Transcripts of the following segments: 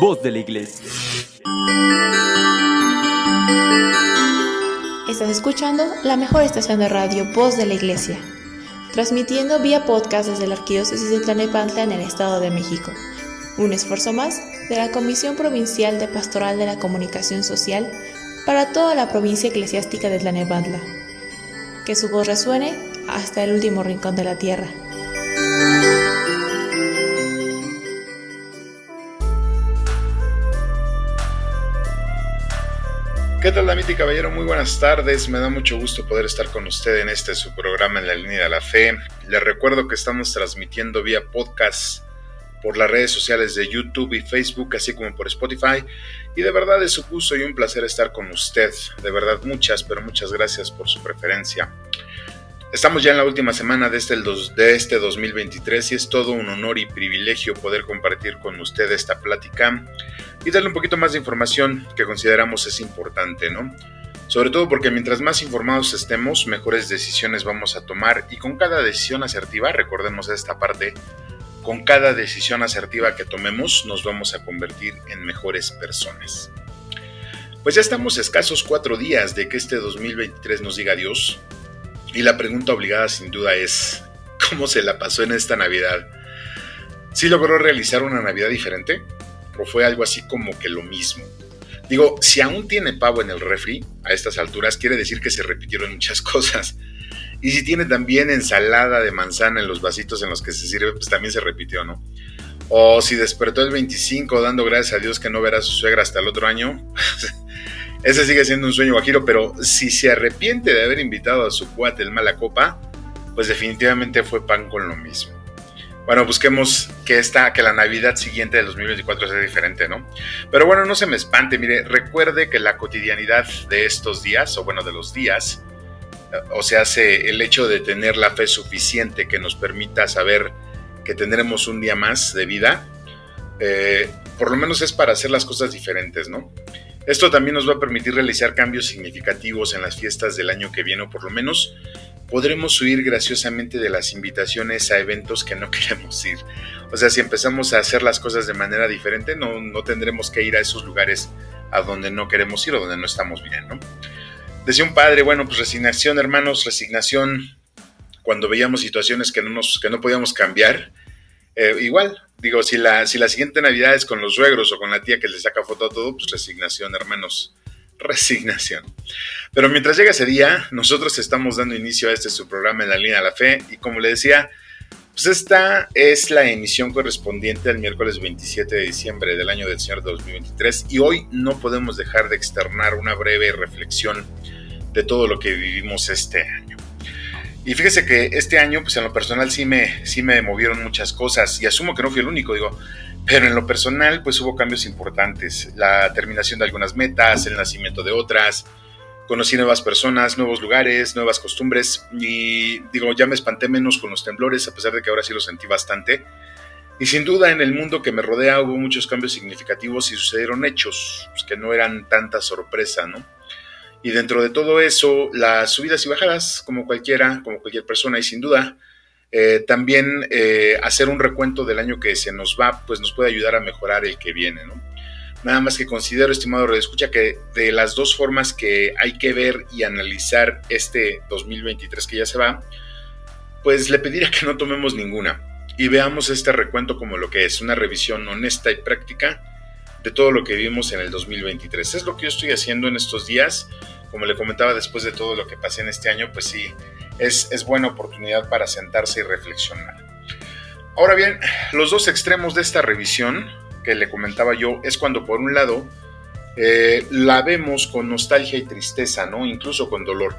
Voz de la Iglesia. Estás escuchando la mejor estación de radio, Voz de la Iglesia, transmitiendo vía podcast desde la Arquidiócesis de Tlalnepantla en el Estado de México. Un esfuerzo más de la Comisión Provincial de Pastoral de la Comunicación Social para toda la provincia eclesiástica de Tlalnepantla. Que su voz resuene hasta el último rincón de la tierra. ¿Qué tal, damita y caballero? Muy buenas tardes. Me da mucho gusto poder estar con usted en su programa En la Línea de la Fe. Les recuerdo que estamos transmitiendo vía podcast por las redes sociales de YouTube y Facebook, así como por Spotify. Y de verdad es un gusto y un placer estar con usted. De verdad, muchas gracias por su preferencia. Estamos ya en la última semana de este 2023 y es todo un honor y privilegio poder compartir con usted esta plática y darle un poquito más de información que consideramos es importante, ¿no? Sobre todo porque mientras más informados estemos, mejores decisiones vamos a tomar, y con cada decisión asertiva, recordemos esta parte, con cada decisión asertiva que tomemos nos vamos a convertir en mejores personas. Pues ya estamos a escasos 4 días de que este 2023 nos diga adiós, y la pregunta obligada sin duda es, ¿cómo se la pasó en esta Navidad? ¿Sí logró realizar una Navidad diferente? ¿O fue algo así como que lo mismo? Digo, si aún tiene pavo en el refri a estas alturas, quiere decir que se repitieron muchas cosas. Y si tiene también ensalada de manzana en los vasitos en los que se sirve, pues también se repitió, ¿no? O si despertó el 25 dando gracias a Dios que no verá a su suegra hasta el otro año. Ese sigue siendo un sueño guajiro, pero si se arrepiente de haber invitado a su cuate el mala copa, pues definitivamente fue pan con lo mismo. Bueno, busquemos que la Navidad siguiente del 2024 sea diferente, ¿no? Pero bueno, no se me espante, mire, recuerde que la cotidianidad de estos días, o bueno, de los días, o sea, el hecho de tener la fe suficiente que nos permita saber que tendremos un día más de vida, por lo menos es para hacer las cosas diferentes, ¿no? Esto también nos va a permitir realizar cambios significativos en las fiestas del año que viene, o por lo menos podremos huir graciosamente de las invitaciones a eventos que no queremos ir. O sea, si empezamos a hacer las cosas de manera diferente, no tendremos que ir a esos lugares a donde no queremos ir o donde no estamos bien, ¿no? Decía un padre, bueno, pues resignación, hermanos, resignación cuando veíamos situaciones que no podíamos cambiar. Igual, digo, si la siguiente Navidad es con los suegros o con la tía que le saca foto a todo, pues resignación, hermanos, resignación. Pero mientras llega ese día, nosotros estamos dando inicio a su programa En la Línea de la Fe, y como le decía, pues esta es la emisión correspondiente al miércoles 27 de diciembre del año del Señor 2023, y hoy no podemos dejar de externar una breve reflexión de todo lo que vivimos este año. Y fíjese que este año, pues en lo personal sí me movieron muchas cosas, y asumo que no fui el único, pero en lo personal pues hubo cambios importantes, la terminación de algunas metas, el nacimiento de otras, conocí nuevas personas, nuevos lugares, nuevas costumbres, y ya me espanté menos con los temblores, a pesar de que ahora sí los sentí bastante. Y sin duda en el mundo que me rodea hubo muchos cambios significativos y sucedieron hechos pues, que no eran tanta sorpresa, ¿no? Y dentro de todo eso, las subidas y bajadas, como cualquier persona, y sin duda, también hacer un recuento del año que se nos va, pues nos puede ayudar a mejorar el que viene, ¿no? Nada más que considero, estimado radioescucha, que de las dos formas que hay que ver y analizar este 2023 que ya se va, pues le pediría que no tomemos ninguna y veamos este recuento como lo que es, una revisión honesta y práctica de todo lo que vivimos en el 2023. Es lo que yo estoy haciendo en estos días. Como le comentaba, después de todo lo que pasé en este año, pues sí, es buena oportunidad para sentarse y reflexionar. Ahora bien, los dos extremos de esta revisión que le comentaba yo es cuando por un lado la vemos con nostalgia y tristeza, ¿no? Incluso con dolor.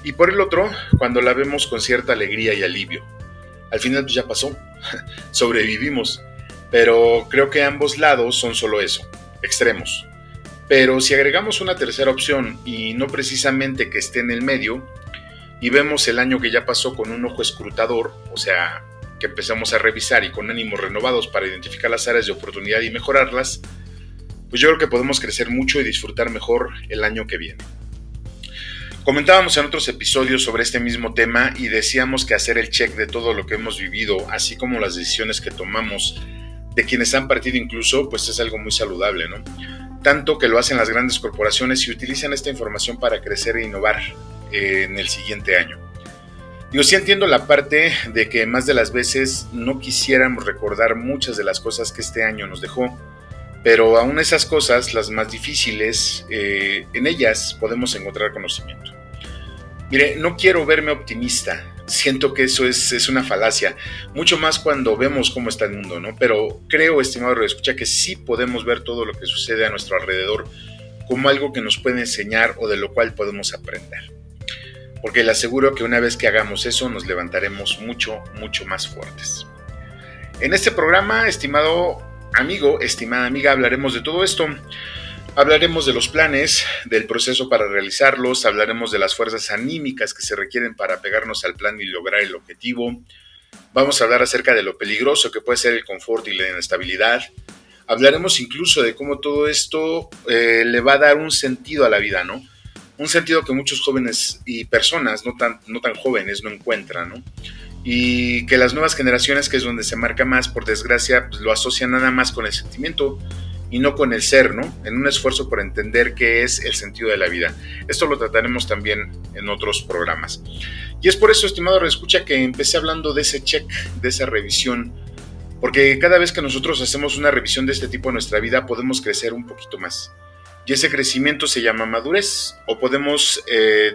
Y por el otro, cuando la vemos con cierta alegría y alivio. Al final pues ya pasó, sobrevivimos. Pero creo que ambos lados son solo eso, extremos. Pero si agregamos una tercera opción y no precisamente que esté en el medio, y vemos el año que ya pasó con un ojo escrutador, o sea, que empezamos a revisar y con ánimos renovados para identificar las áreas de oportunidad y mejorarlas, pues yo creo que podemos crecer mucho y disfrutar mejor el año que viene. Comentábamos en otros episodios sobre este mismo tema y decíamos que hacer el check de todo lo que hemos vivido, así como las decisiones que tomamos, de quienes han partido incluso, pues es algo muy saludable, ¿no? Tanto que lo hacen las grandes corporaciones y utilizan esta información para crecer e innovar en el siguiente año. Yo sí entiendo la parte de que más de las veces no quisiéramos recordar muchas de las cosas que este año nos dejó, pero aún esas cosas, las más difíciles, en ellas podemos encontrar conocimiento. Mire, no quiero verme optimista, siento que eso es una falacia, mucho más cuando vemos cómo está el mundo, ¿no? Pero creo, estimado radioescucha, que sí podemos ver todo lo que sucede a nuestro alrededor como algo que nos puede enseñar o de lo cual podemos aprender. Porque le aseguro que una vez que hagamos eso, nos levantaremos mucho, mucho más fuertes. En este programa, estimado amigo, estimada amiga, hablaremos de todo esto. Hablaremos de los planes, del proceso para realizarlos, hablaremos de las fuerzas anímicas que se requieren para pegarnos al plan y lograr el objetivo. Vamos a hablar acerca de lo peligroso que puede ser el confort y la inestabilidad. Hablaremos incluso de cómo todo esto le va a dar un sentido a la vida, ¿no? Un sentido que muchos jóvenes y personas no tan jóvenes no encuentran, ¿no? Y que las nuevas generaciones, que es donde se marca más, por desgracia, pues lo asocian nada más con el sentimiento y no con el ser, ¿no? En un esfuerzo por entender qué es el sentido de la vida. Esto lo trataremos también en otros programas. Y es por eso, estimado radioescucha, que empecé hablando de ese check, de esa revisión, porque cada vez que nosotros hacemos una revisión de este tipo en nuestra vida, podemos crecer un poquito más. Y ese crecimiento se llama madurez, o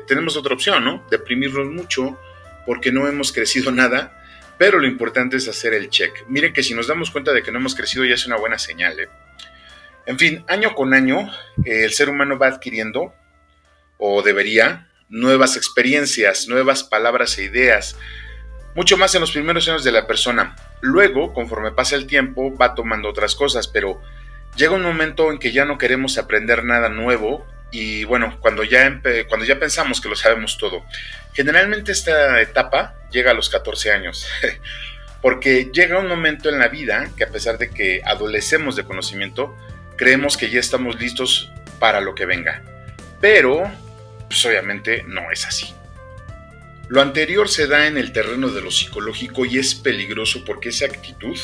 tenemos otra opción, ¿no? Deprimirnos mucho porque no hemos crecido nada, pero lo importante es hacer el check. Miren que si nos damos cuenta de que no hemos crecido ya es una buena señal, ¿eh? En fin, año con año, el ser humano va adquiriendo, o debería, nuevas experiencias, nuevas palabras e ideas, mucho más en los primeros años de la persona. Luego, conforme pasa el tiempo, va tomando otras cosas, pero llega un momento en que ya no queremos aprender nada nuevo y bueno, cuando ya pensamos que lo sabemos todo. Generalmente esta etapa llega a los 14 años, porque llega un momento en la vida que a pesar de que adolecemos de conocimiento, creemos que ya estamos listos para lo que venga. Pero, pues obviamente no es así. Lo anterior se da en el terreno de lo psicológico y es peligroso porque esa actitud,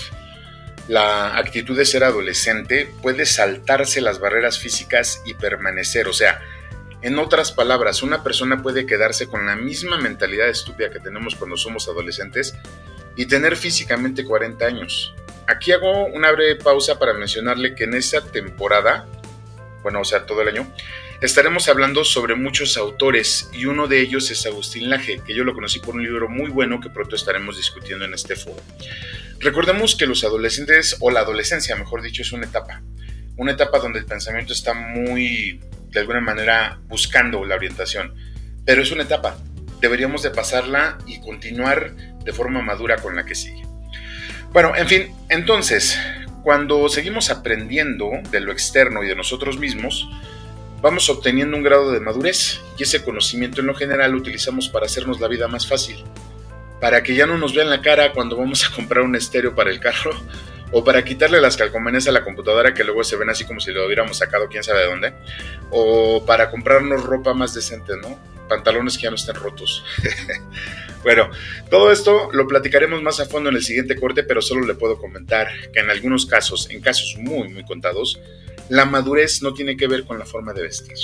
la actitud de ser adolescente, puede saltarse las barreras físicas y permanecer. O sea, en otras palabras, una persona puede quedarse con la misma mentalidad estúpida que tenemos cuando somos adolescentes y tener físicamente 40 años. Aquí hago una breve pausa para mencionarle que en esta temporada, todo el año, estaremos hablando sobre muchos autores y uno de ellos es Agustín Laje, que yo lo conocí por un libro muy bueno que pronto estaremos discutiendo en este foro. Recordemos que los adolescentes, o la adolescencia mejor dicho, es una etapa donde el pensamiento está muy, de alguna manera, buscando la orientación, pero es una etapa, deberíamos de pasarla y continuar de forma madura con la que sigue. Bueno, en fin, entonces, cuando seguimos aprendiendo de lo externo y de nosotros mismos, vamos obteniendo un grado de madurez y ese conocimiento en lo general lo utilizamos para hacernos la vida más fácil, para que ya no nos vean la cara cuando vamos a comprar un estéreo para el carro o para quitarle las calcomanías a la computadora que luego se ven así como si lo hubiéramos sacado quién sabe de dónde, o para comprarnos ropa más decente, ¿no? Pantalones que ya no estén rotos. Bueno, todo esto lo platicaremos más a fondo en el siguiente corte, pero solo le puedo comentar que en algunos casos, en casos muy, muy contados, la madurez no tiene que ver con la forma de vestir.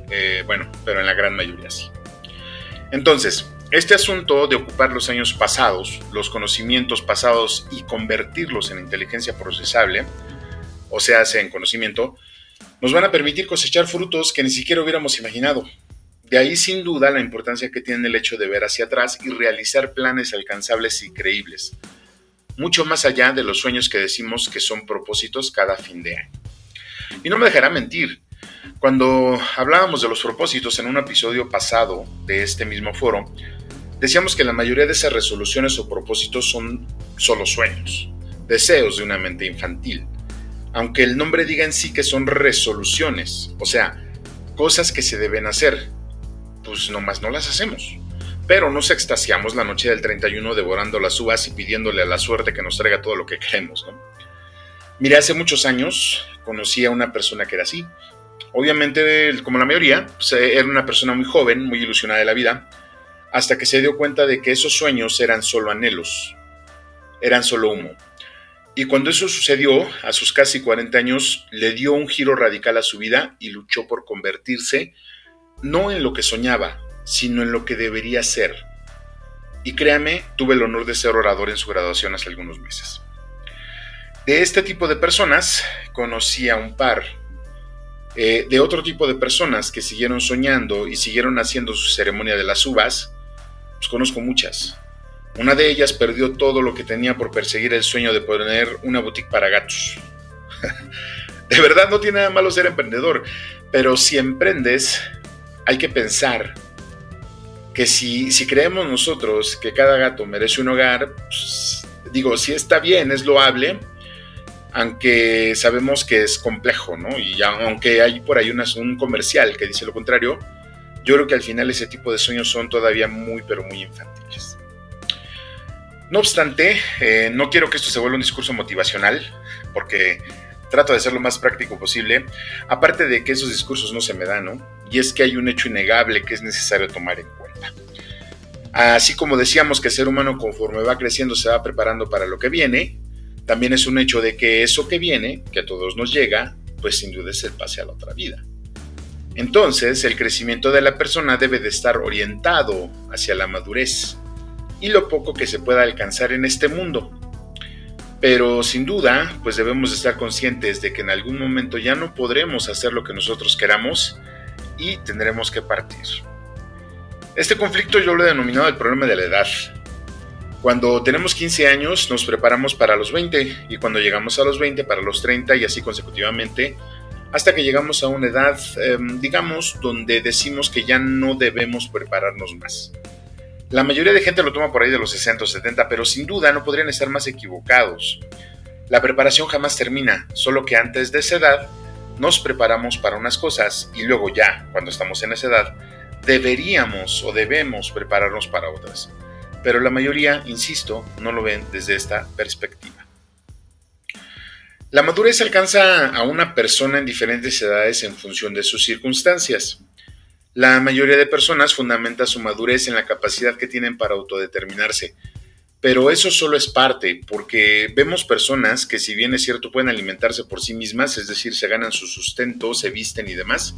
Pero en la gran mayoría sí. Entonces, este asunto de ocupar los años pasados, los conocimientos pasados y convertirlos en inteligencia procesable, o sea, en conocimiento, nos van a permitir cosechar frutos que ni siquiera hubiéramos imaginado. De ahí sin duda la importancia que tiene el hecho de ver hacia atrás y realizar planes alcanzables y creíbles, mucho más allá de los sueños que decimos que son propósitos cada fin de año. Y no me dejará mentir, cuando hablábamos de los propósitos en un episodio pasado de este mismo foro, decíamos que la mayoría de esas resoluciones o propósitos son solo sueños, deseos de una mente infantil, aunque el nombre diga en sí que son resoluciones, o sea, cosas que se deben hacer, pues nomás no las hacemos. Pero nos extasiamos la noche del 31 devorando las uvas y pidiéndole a la suerte que nos traiga todo lo que queremos, ¿no? Mire, hace muchos años conocí a una persona que era así. Obviamente, como la mayoría, pues, era una persona muy joven, muy ilusionada de la vida, hasta que se dio cuenta de que esos sueños eran solo anhelos, eran solo humo. Y cuando eso sucedió, a sus casi 40 años, le dio un giro radical a su vida y luchó por convertirse no en lo que soñaba, sino en lo que debería ser. Y créame, tuve el honor de ser orador en su graduación hace algunos meses. De este tipo de personas, conocí a un par. De otro tipo de personas que siguieron soñando y siguieron haciendo su ceremonia de las uvas, pues conozco muchas. Una de ellas perdió todo lo que tenía por perseguir el sueño de poner una boutique para gatos. De verdad no tiene nada malo ser emprendedor, pero si emprendes hay que pensar que si creemos nosotros que cada gato merece un hogar, pues, sí está bien, es loable, aunque sabemos que es complejo, ¿no? Y aunque hay por ahí un comercial que dice lo contrario, yo creo que al final ese tipo de sueños son todavía muy, pero muy infantiles. No obstante, no quiero que esto se vuelva un discurso motivacional, porque trato de ser lo más práctico posible, aparte de que esos discursos no se me dan, ¿no? Y es que hay un hecho innegable que es necesario tomar en cuenta. Así como decíamos que el ser humano conforme va creciendo se va preparando para lo que viene, también es un hecho de que eso que viene, que a todos nos llega, pues sin duda es el pase a la otra vida. Entonces, el crecimiento de la persona debe de estar orientado hacia la madurez y lo poco que se pueda alcanzar en este mundo. Pero sin duda, pues debemos de estar conscientes de que en algún momento ya no podremos hacer lo que nosotros queramos y tendremos que partir. Este conflicto yo lo he denominado el problema de la edad. Cuando tenemos 15 años nos preparamos para los 20 y cuando llegamos a los 20 para los 30 y así consecutivamente hasta que llegamos a una edad, donde decimos que ya no debemos prepararnos más. La mayoría de gente lo toma por ahí de los 60 o 70, pero sin duda no podrían estar más equivocados. La preparación jamás termina, solo que antes de esa edad nos preparamos para unas cosas y luego ya, cuando estamos en esa edad, deberíamos o debemos prepararnos para otras. Pero la mayoría, insisto, no lo ven desde esta perspectiva. La madurez alcanza a una persona en diferentes edades en función de sus circunstancias. La mayoría de personas fundamenta su madurez en la capacidad que tienen para autodeterminarse, pero eso solo es parte, porque vemos personas que si bien es cierto pueden alimentarse por sí mismas, es decir, se ganan su sustento, se visten y demás,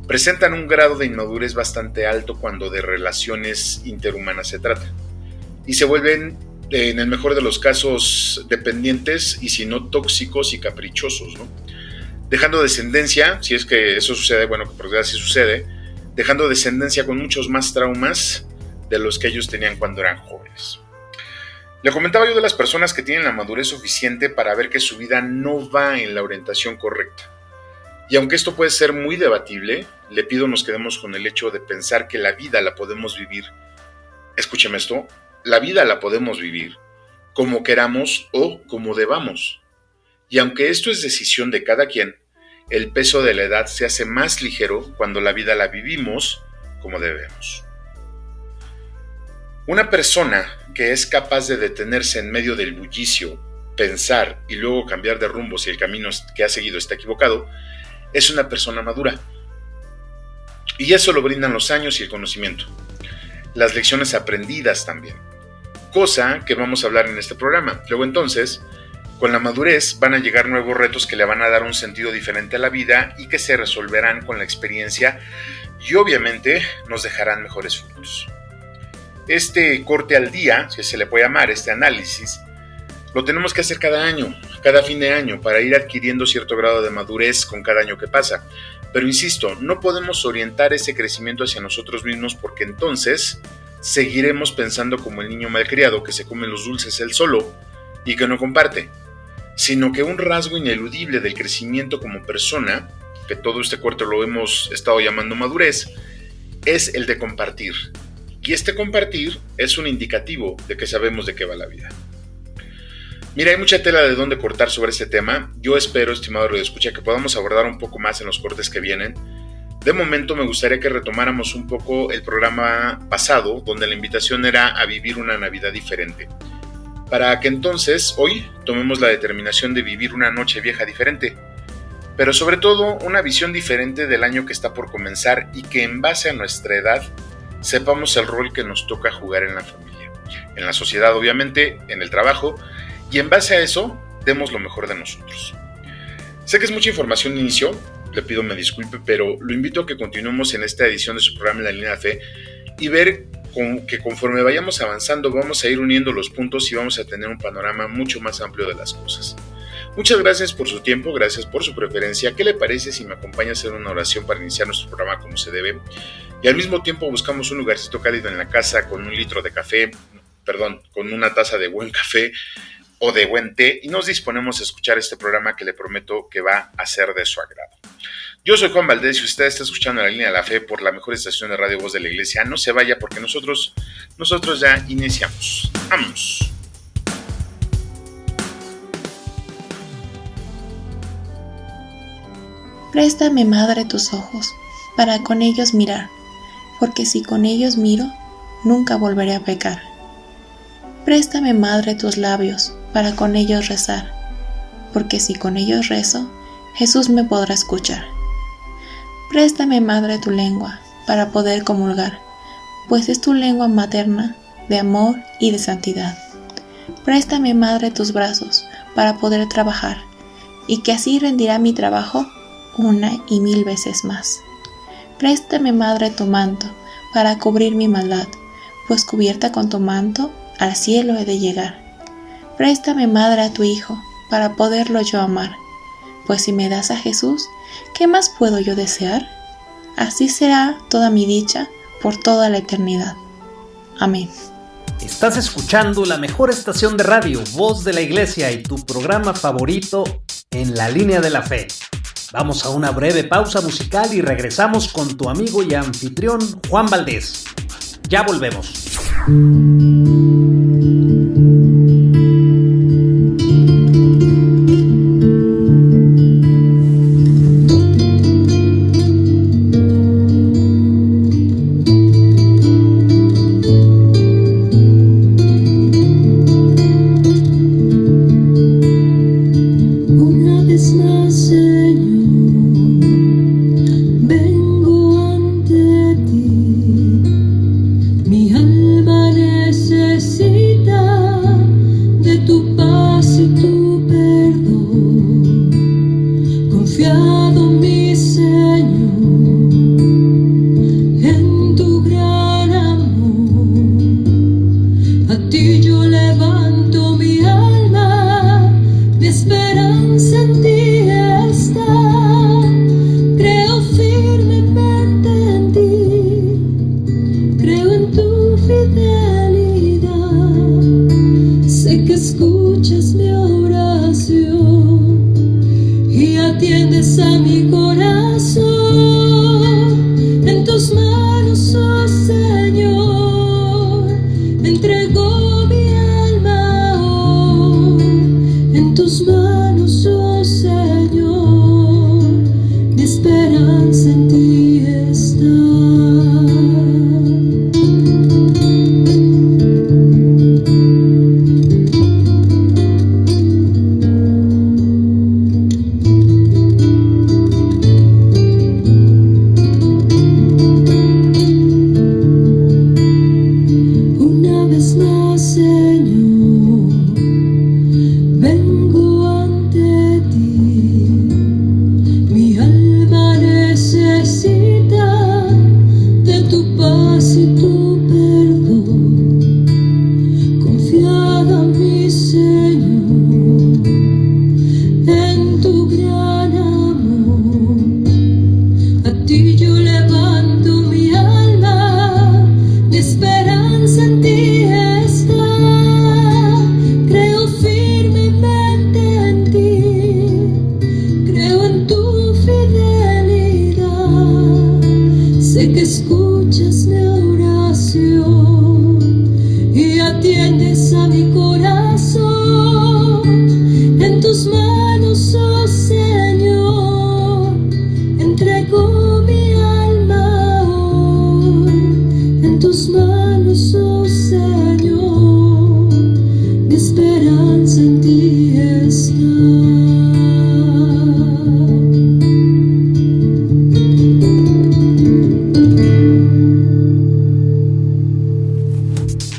presentan un grado de inmadurez bastante alto cuando de relaciones interhumanas se trata, y se vuelven, en el mejor de los casos, dependientes y si no tóxicos y caprichosos, ¿no? Dejando descendencia, si es que eso sucede, bueno, que por desgracia sí sucede, dejando descendencia con muchos más traumas de los que ellos tenían cuando eran jóvenes. Le comentaba yo de las personas que tienen la madurez suficiente para ver que su vida no va en la orientación correcta. Y aunque esto puede ser muy debatible, le pido nos quedemos con el hecho de pensar que la vida la podemos vivir. Escúcheme esto, la vida la podemos vivir como queramos o como debamos. Y aunque esto es decisión de cada quien, el peso de la edad se hace más ligero cuando la vida la vivimos como debemos. Una persona que es capaz de detenerse en medio del bullicio, pensar y luego cambiar de rumbo si el camino que ha seguido está equivocado, es una persona madura. Y eso lo brindan los años y el conocimiento. Las lecciones aprendidas también. Cosa que vamos a hablar en este programa. Luego entonces, con la madurez van a llegar nuevos retos que le van a dar un sentido diferente a la vida y que se resolverán con la experiencia y obviamente nos dejarán mejores frutos. Este corte al día, si se le puede llamar, este análisis, lo tenemos que hacer cada año, cada fin de año, para ir adquiriendo cierto grado de madurez con cada año que pasa. Pero insisto, no podemos orientar ese crecimiento hacia nosotros mismos porque entonces seguiremos pensando como el niño malcriado que se come los dulces él solo y que no comparte, sino que un rasgo ineludible del crecimiento como persona, que todo este corte lo hemos estado llamando madurez, es el de compartir. Y este compartir es un indicativo de que sabemos de qué va la vida. Mira, hay mucha tela de dónde cortar sobre este tema. Yo espero, estimado radioescucha, que podamos abordar un poco más en los cortes que vienen. De momento me gustaría que retomáramos un poco el programa pasado, donde la invitación era a vivir una Navidad diferente. Para que entonces, hoy, tomemos la determinación de vivir una noche vieja diferente. Pero sobre todo, una visión diferente del año que está por comenzar y que en base a nuestra edad, sepamos el rol que nos toca jugar en la familia, en la sociedad obviamente, en el trabajo, y en base a eso demos lo mejor de nosotros. Sé que es mucha información de inicio, le pido me disculpe, pero lo invito a que continuemos en esta edición de su programa En la Línea de la Fe y ver que conforme vayamos avanzando vamos a ir uniendo los puntos y vamos a tener un panorama mucho más amplio de las cosas. Muchas gracias por su tiempo, gracias por su preferencia. ¿Qué le parece si me acompaña a hacer una oración para iniciar nuestro programa como se debe? Y al mismo tiempo buscamos un lugarcito cálido en la casa con con una taza de buen café o de buen té y nos disponemos a escuchar este programa que le prometo que va a ser de su agrado. Yo soy Juan Valdés y usted está escuchando La Línea de la Fe por la mejor estación de radio Voz de la Iglesia. No se vaya porque nosotros ya iniciamos. ¡Vamos! Préstame, Madre, tus ojos, para con ellos mirar, porque si con ellos miro, nunca volveré a pecar. Préstame, Madre, tus labios, para con ellos rezar, porque si con ellos rezo, Jesús me podrá escuchar. Préstame, Madre, tu lengua, para poder comulgar, pues es tu lengua materna de amor y de santidad. Préstame, Madre, tus brazos, para poder trabajar, y que así rendirá mi trabajo una y mil veces más. Préstame, Madre, tu manto, para cubrir mi maldad, pues cubierta con tu manto, al cielo he de llegar. Préstame, Madre, a tu Hijo, para poderlo yo amar, pues si me das a Jesús, ¿qué más puedo yo desear? Así será toda mi dicha por toda la eternidad. Amén. Estás escuchando la mejor estación de radio, Voz de la Iglesia, y tu programa favorito, En la Línea de la Fe. Vamos a una breve pausa musical y regresamos con tu amigo y anfitrión Juan Valdés. Ya volvemos.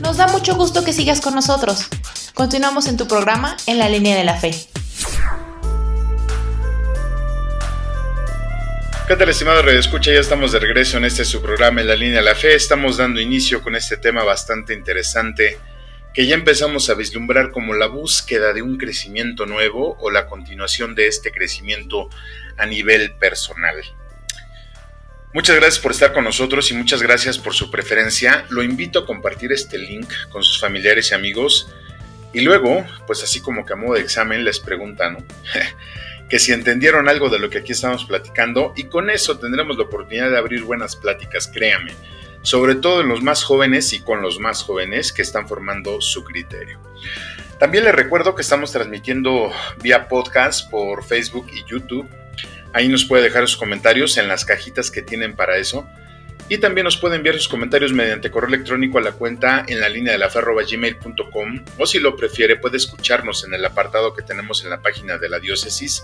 Nos da mucho gusto que sigas con nosotros. Continuamos en tu programa En la Línea de la Fe. ¿Qué tal, estimado radioescucha? Ya estamos de regreso en este su programa En la Línea de la Fe. Estamos dando inicio con este tema bastante interesante que ya empezamos a vislumbrar como la búsqueda de un crecimiento nuevo o la continuación de este crecimiento a nivel personal. Muchas gracias por estar con nosotros y muchas gracias por su preferencia. Lo invito a compartir este link con sus familiares y amigos y luego, pues así como que a modo de examen les preguntan, ¿no? que si entendieron algo de lo que aquí estamos platicando, y con eso tendremos la oportunidad de abrir buenas pláticas, créame, sobre todo en los más jóvenes y con los más jóvenes que están formando su criterio. También les recuerdo que estamos transmitiendo vía podcast por Facebook y YouTube. Ahí nos puede dejar sus comentarios en las cajitas que tienen para eso. Y también nos puede enviar sus comentarios mediante correo electrónico a la cuenta en la línea de la fe@gmail.com, o si lo prefiere puede escucharnos en el apartado que tenemos en la página de la diócesis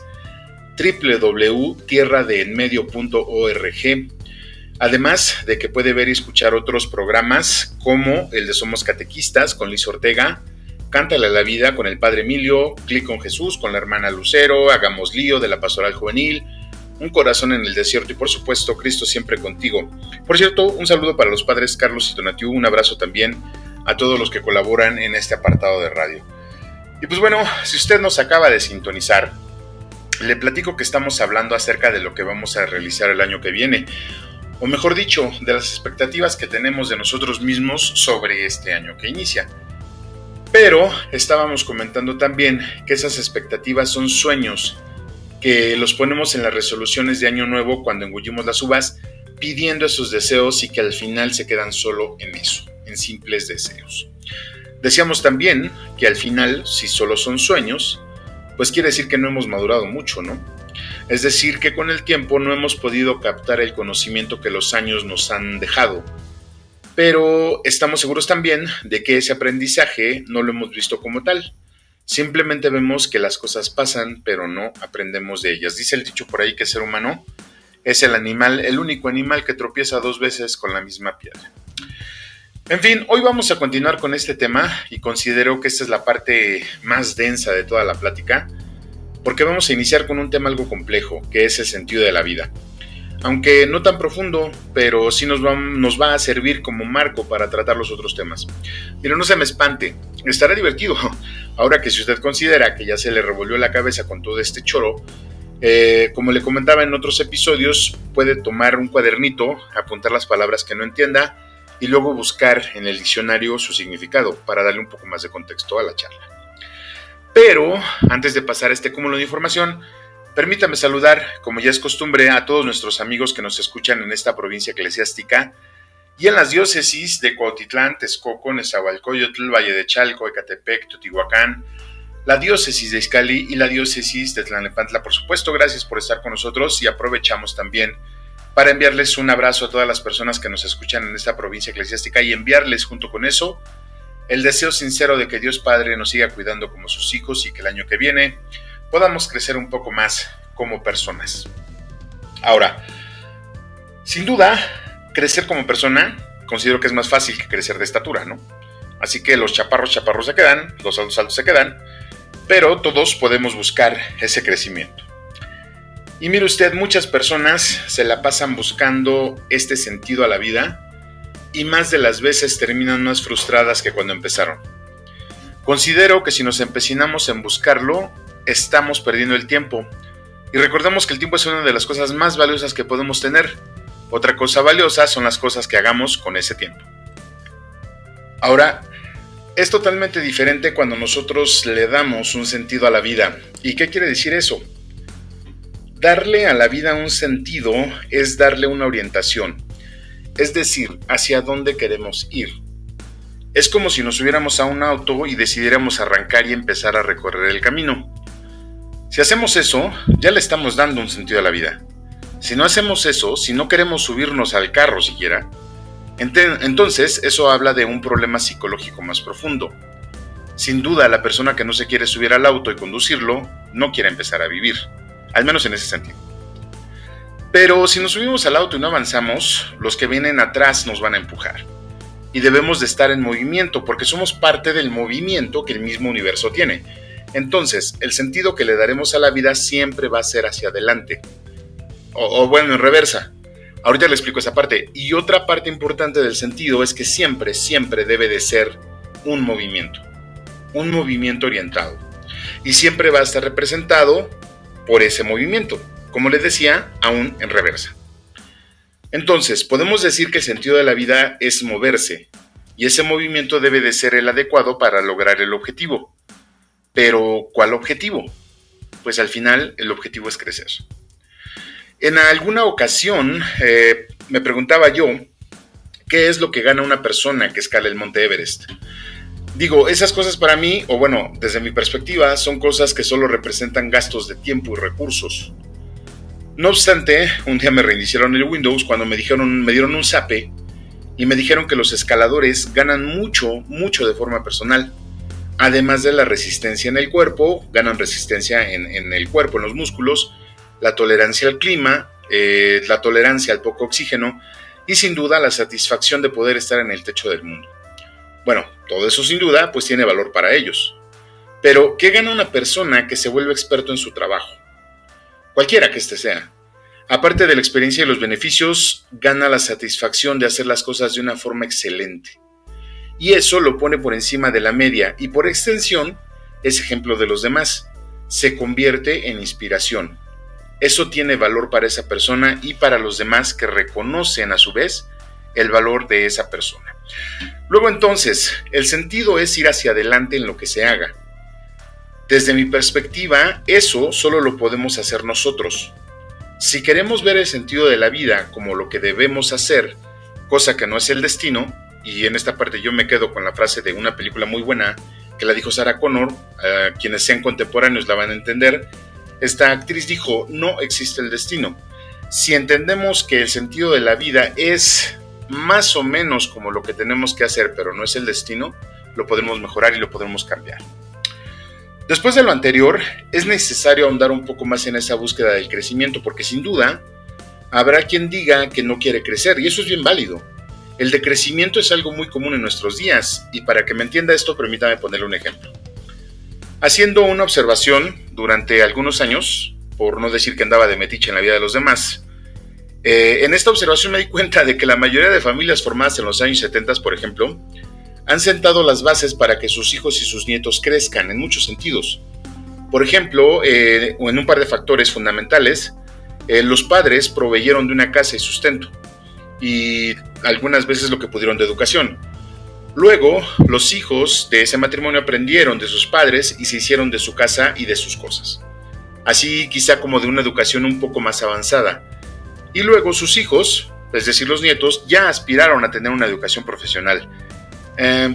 www.tierradeenmedio.org, además de que puede ver y escuchar otros programas como el de Somos Catequistas con Liz Ortega, Cántale a la Vida con el Padre Emilio, Clic con Jesús con la hermana Lucero, Hagamos Lío de la Pastoral Juvenil, Un Corazón en el Desierto y por supuesto Cristo Siempre Contigo. Por cierto, un saludo para los padres Carlos y Donatiu, un abrazo también a todos los que colaboran en este apartado de radio. Y pues bueno, si usted nos acaba de sintonizar, le platico que estamos hablando acerca de lo que vamos a realizar el año que viene, o mejor dicho, de las expectativas que tenemos de nosotros mismos sobre este año que inicia. Pero estábamos comentando también que esas expectativas son sueños que los ponemos en las resoluciones de año nuevo cuando engullimos las uvas, pidiendo esos deseos y que al final se quedan solo en eso, en simples deseos. Decíamos también que al final, si solo son sueños, pues quiere decir que no hemos madurado mucho, ¿no? Es decir, que con el tiempo no hemos podido captar el conocimiento que los años nos han dejado. Pero estamos seguros también de que ese aprendizaje no lo hemos visto como tal. Simplemente vemos que las cosas pasan, pero no aprendemos de ellas. Dice el dicho por ahí que el ser humano es el único animal que tropieza 2 veces con la misma piedra. En fin, hoy vamos a continuar con este tema y considero que esta es la parte más densa de toda la plática, porque vamos a iniciar con un tema algo complejo, que es el sentido de la vida. Aunque no tan profundo, pero sí nos va a servir como marco para tratar los otros temas. Pero no se me espante, estará divertido. Ahora que si usted considera que ya se le revolvió la cabeza con todo este choro, como le comentaba en otros episodios, puede tomar un cuadernito, apuntar las palabras que no entienda y luego buscar en el diccionario su significado para darle un poco más de contexto a la charla. Pero antes de pasar a este cúmulo de información, permítame saludar, como ya es costumbre, a todos nuestros amigos que nos escuchan en esta provincia eclesiástica y en las diócesis de Cuautitlán, Texcoco, Nezahualcóyotl, Valle de Chalco, Ecatepec, Teotihuacán, la diócesis de Izcalli y la diócesis de Tlalnepantla. Por supuesto, gracias por estar con nosotros y aprovechamos también para enviarles un abrazo a todas las personas que nos escuchan en esta provincia eclesiástica y enviarles junto con eso el deseo sincero de que Dios Padre nos siga cuidando como sus hijos y que el año que viene podamos crecer un poco más como personas. Ahora, sin duda, crecer como persona considero que es más fácil que crecer de estatura, ¿no? Así que los chaparros se quedan, los altos se quedan, pero todos podemos buscar ese crecimiento. Y mire usted, muchas personas se la pasan buscando este sentido a la vida y más de las veces terminan más frustradas que cuando empezaron. Considero que si nos empecinamos en buscarlo, estamos perdiendo el tiempo. Y recordemos que el tiempo es una de las cosas más valiosas que podemos tener. Otra cosa valiosa son las cosas que hagamos con ese tiempo. Ahora, es totalmente diferente cuando nosotros le damos un sentido a la vida. ¿Y qué quiere decir eso? Darle a la vida un sentido es darle una orientación, es decir, hacia dónde queremos ir. Es como si nos subiéramos a un auto y decidiéramos arrancar y empezar a recorrer el camino. Si hacemos eso, ya le estamos dando un sentido a la vida. Si no hacemos eso, si no queremos subirnos al carro siquiera, entonces eso habla de un problema psicológico más profundo. Sin duda, la persona que no se quiere subir al auto y conducirlo, no quiere empezar a vivir. Al menos en ese sentido. Pero si nos subimos al auto y no avanzamos, los que vienen atrás nos van a empujar. Y debemos de estar en movimiento porque somos parte del movimiento que el mismo universo tiene. Entonces, el sentido que le daremos a la vida siempre va a ser hacia adelante. o bueno, en reversa. Ahorita le explico esa parte. Y otra parte importante del sentido es que siempre debe de ser un movimiento orientado. Y siempre va a estar representado por ese movimiento, como les decía, aún en reversa. Entonces, podemos decir que el sentido de la vida es moverse, y ese movimiento debe de ser el adecuado para lograr el objetivo. Pero, ¿cuál objetivo? Pues al final, el objetivo es crecer. En alguna ocasión, me preguntaba yo, ¿qué es lo que gana una persona que escala el Monte Everest? Digo, esas cosas para mí, o bueno, desde mi perspectiva, son cosas que solo representan gastos de tiempo y recursos. No obstante, un día me reiniciaron el Windows cuando me dieron un zape y me dijeron que los escaladores ganan mucho de forma personal. Además de la resistencia en el cuerpo, ganan resistencia en el cuerpo, en los músculos, la tolerancia al clima, la tolerancia al poco oxígeno y sin duda la satisfacción de poder estar en el techo del mundo. Bueno, todo eso sin duda pues tiene valor para ellos. Pero, ¿qué gana una persona que se vuelve experto en su trabajo? Cualquiera que éste sea. Aparte de la experiencia y los beneficios, gana la satisfacción de hacer las cosas de una forma excelente. Y eso lo pone por encima de la media y por extensión es ejemplo de los demás. Se convierte en inspiración. Eso tiene valor para esa persona y para los demás que reconocen a su vez el valor de esa persona. Luego entonces, el sentido es ir hacia adelante en lo que se haga. Desde mi perspectiva, eso solo lo podemos hacer nosotros. Si queremos ver el sentido de la vida como lo que debemos hacer, cosa que no es el destino, y en esta parte yo me quedo con la frase de una película muy buena que la dijo Sarah Connor, quienes sean contemporáneos la van a entender. Esta actriz dijo, no existe el destino. Si entendemos que el sentido de la vida es más o menos como lo que tenemos que hacer, pero no es el destino, lo podemos mejorar y lo podemos cambiar. Después de lo anterior, es necesario ahondar un poco más en esa búsqueda del crecimiento, porque sin duda habrá quien diga que no quiere crecer, y eso es bien válido. El decrecimiento es algo muy común en nuestros días, y para que me entienda esto, permítame ponerle un ejemplo. Haciendo una observación durante algunos años, por no decir que andaba de metiche en la vida de los demás, en esta observación me di cuenta de que la mayoría de familias formadas en los años 70, por ejemplo, han sentado las bases para que sus hijos y sus nietos crezcan en muchos sentidos. Por ejemplo, en un par de factores fundamentales, los padres proveyeron de una casa y sustento, y algunas veces lo que pudieron de educación. Luego, los hijos de ese matrimonio aprendieron de sus padres y se hicieron de su casa y de sus cosas. Así quizá como de una educación un poco más avanzada. Y luego sus hijos, es decir los nietos, ya aspiraron a tener una educación profesional.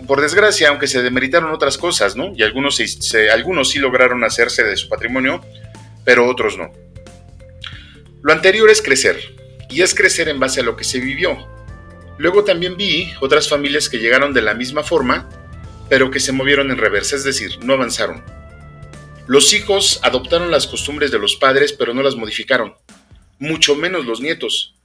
Por desgracia, aunque se demeritaron otras cosas, ¿no? Y algunos sí lograron hacerse de su patrimonio, pero otros no. Lo anterior es crecer, y es crecer en base a lo que se vivió. Luego también vi otras familias que llegaron de la misma forma, pero que se movieron en reversa, es decir, no avanzaron. Los hijos adoptaron las costumbres de los padres, pero no las modificaron, mucho menos los nietos.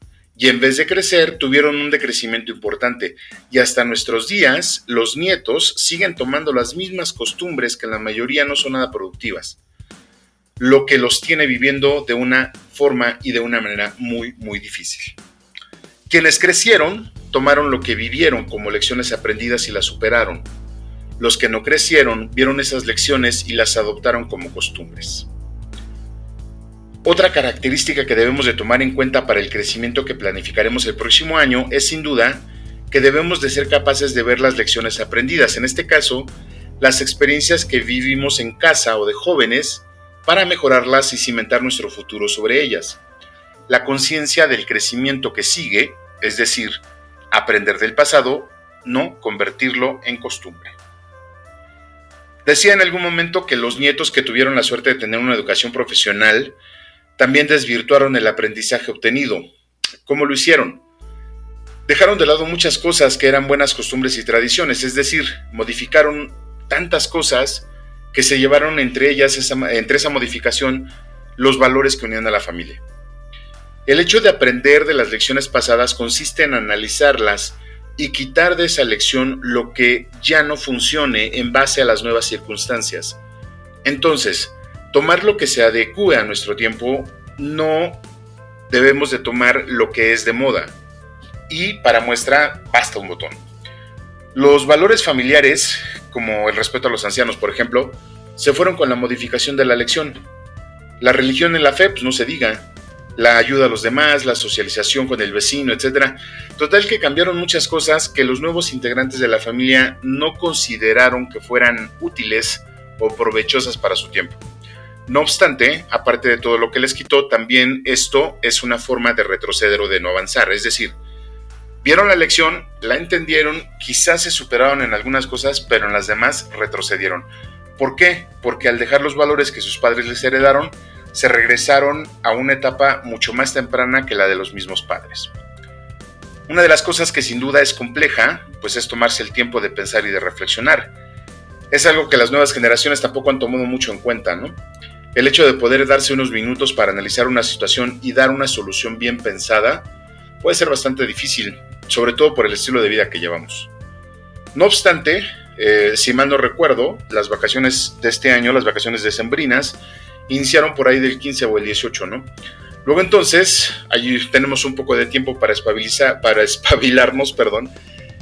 Y en vez de crecer, tuvieron un decrecimiento importante. Y hasta nuestros días, los nietos siguen tomando las mismas costumbres que en la mayoría no son nada productivas. Lo que los tiene viviendo de una forma y de una manera muy, muy difícil. Quienes crecieron, tomaron lo que vivieron como lecciones aprendidas y las superaron. Los que no crecieron, vieron esas lecciones y las adoptaron como costumbres. Otra característica que debemos de tomar en cuenta para el crecimiento que planificaremos el próximo año es sin duda que debemos de ser capaces de ver las lecciones aprendidas, en este caso, las experiencias que vivimos en casa o de jóvenes para mejorarlas y cimentar nuestro futuro sobre ellas. La conciencia del crecimiento que sigue, es decir, aprender del pasado, no convertirlo en costumbre. Decía en algún momento que los nietos que tuvieron la suerte de tener una educación profesional también desvirtuaron el aprendizaje obtenido. ¿Cómo lo hicieron? Dejaron de lado muchas cosas que eran buenas costumbres y tradiciones, es decir, modificaron tantas cosas que se llevaron entre esa modificación los valores que unían a la familia. El hecho de aprender de las lecciones pasadas consiste en analizarlas y quitar de esa lección lo que ya no funcione en base a las nuevas circunstancias. Entonces, tomar lo que se adecue a nuestro tiempo, no debemos de tomar lo que es de moda. Y para muestra, basta un botón. Los valores familiares, como el respeto a los ancianos, por ejemplo, se fueron con la modificación de la lección. La religión en la fe, pues no se diga. La ayuda a los demás, la socialización con el vecino, etc. Total que cambiaron muchas cosas que los nuevos integrantes de la familia no consideraron que fueran útiles o provechosas para su tiempo. No obstante, aparte de todo lo que les quitó, también esto es una forma de retroceder o de no avanzar. Es decir, vieron la lección, la entendieron, quizás se superaron en algunas cosas, pero en las demás retrocedieron. ¿Por qué? Porque al dejar los valores que sus padres les heredaron, se regresaron a una etapa mucho más temprana que la de los mismos padres. Una de las cosas que sin duda es compleja, pues es tomarse el tiempo de pensar y de reflexionar. Es algo que las nuevas generaciones tampoco han tomado mucho en cuenta, ¿no? El hecho de poder darse unos minutos para analizar una situación y dar una solución bien pensada puede ser bastante difícil, sobre todo por el estilo de vida que llevamos. No obstante, si mal no recuerdo, las vacaciones de este año, las vacaciones decembrinas, iniciaron por ahí del 15 o el 18, ¿no? Luego entonces, allí tenemos un poco de tiempo para espabilarnos,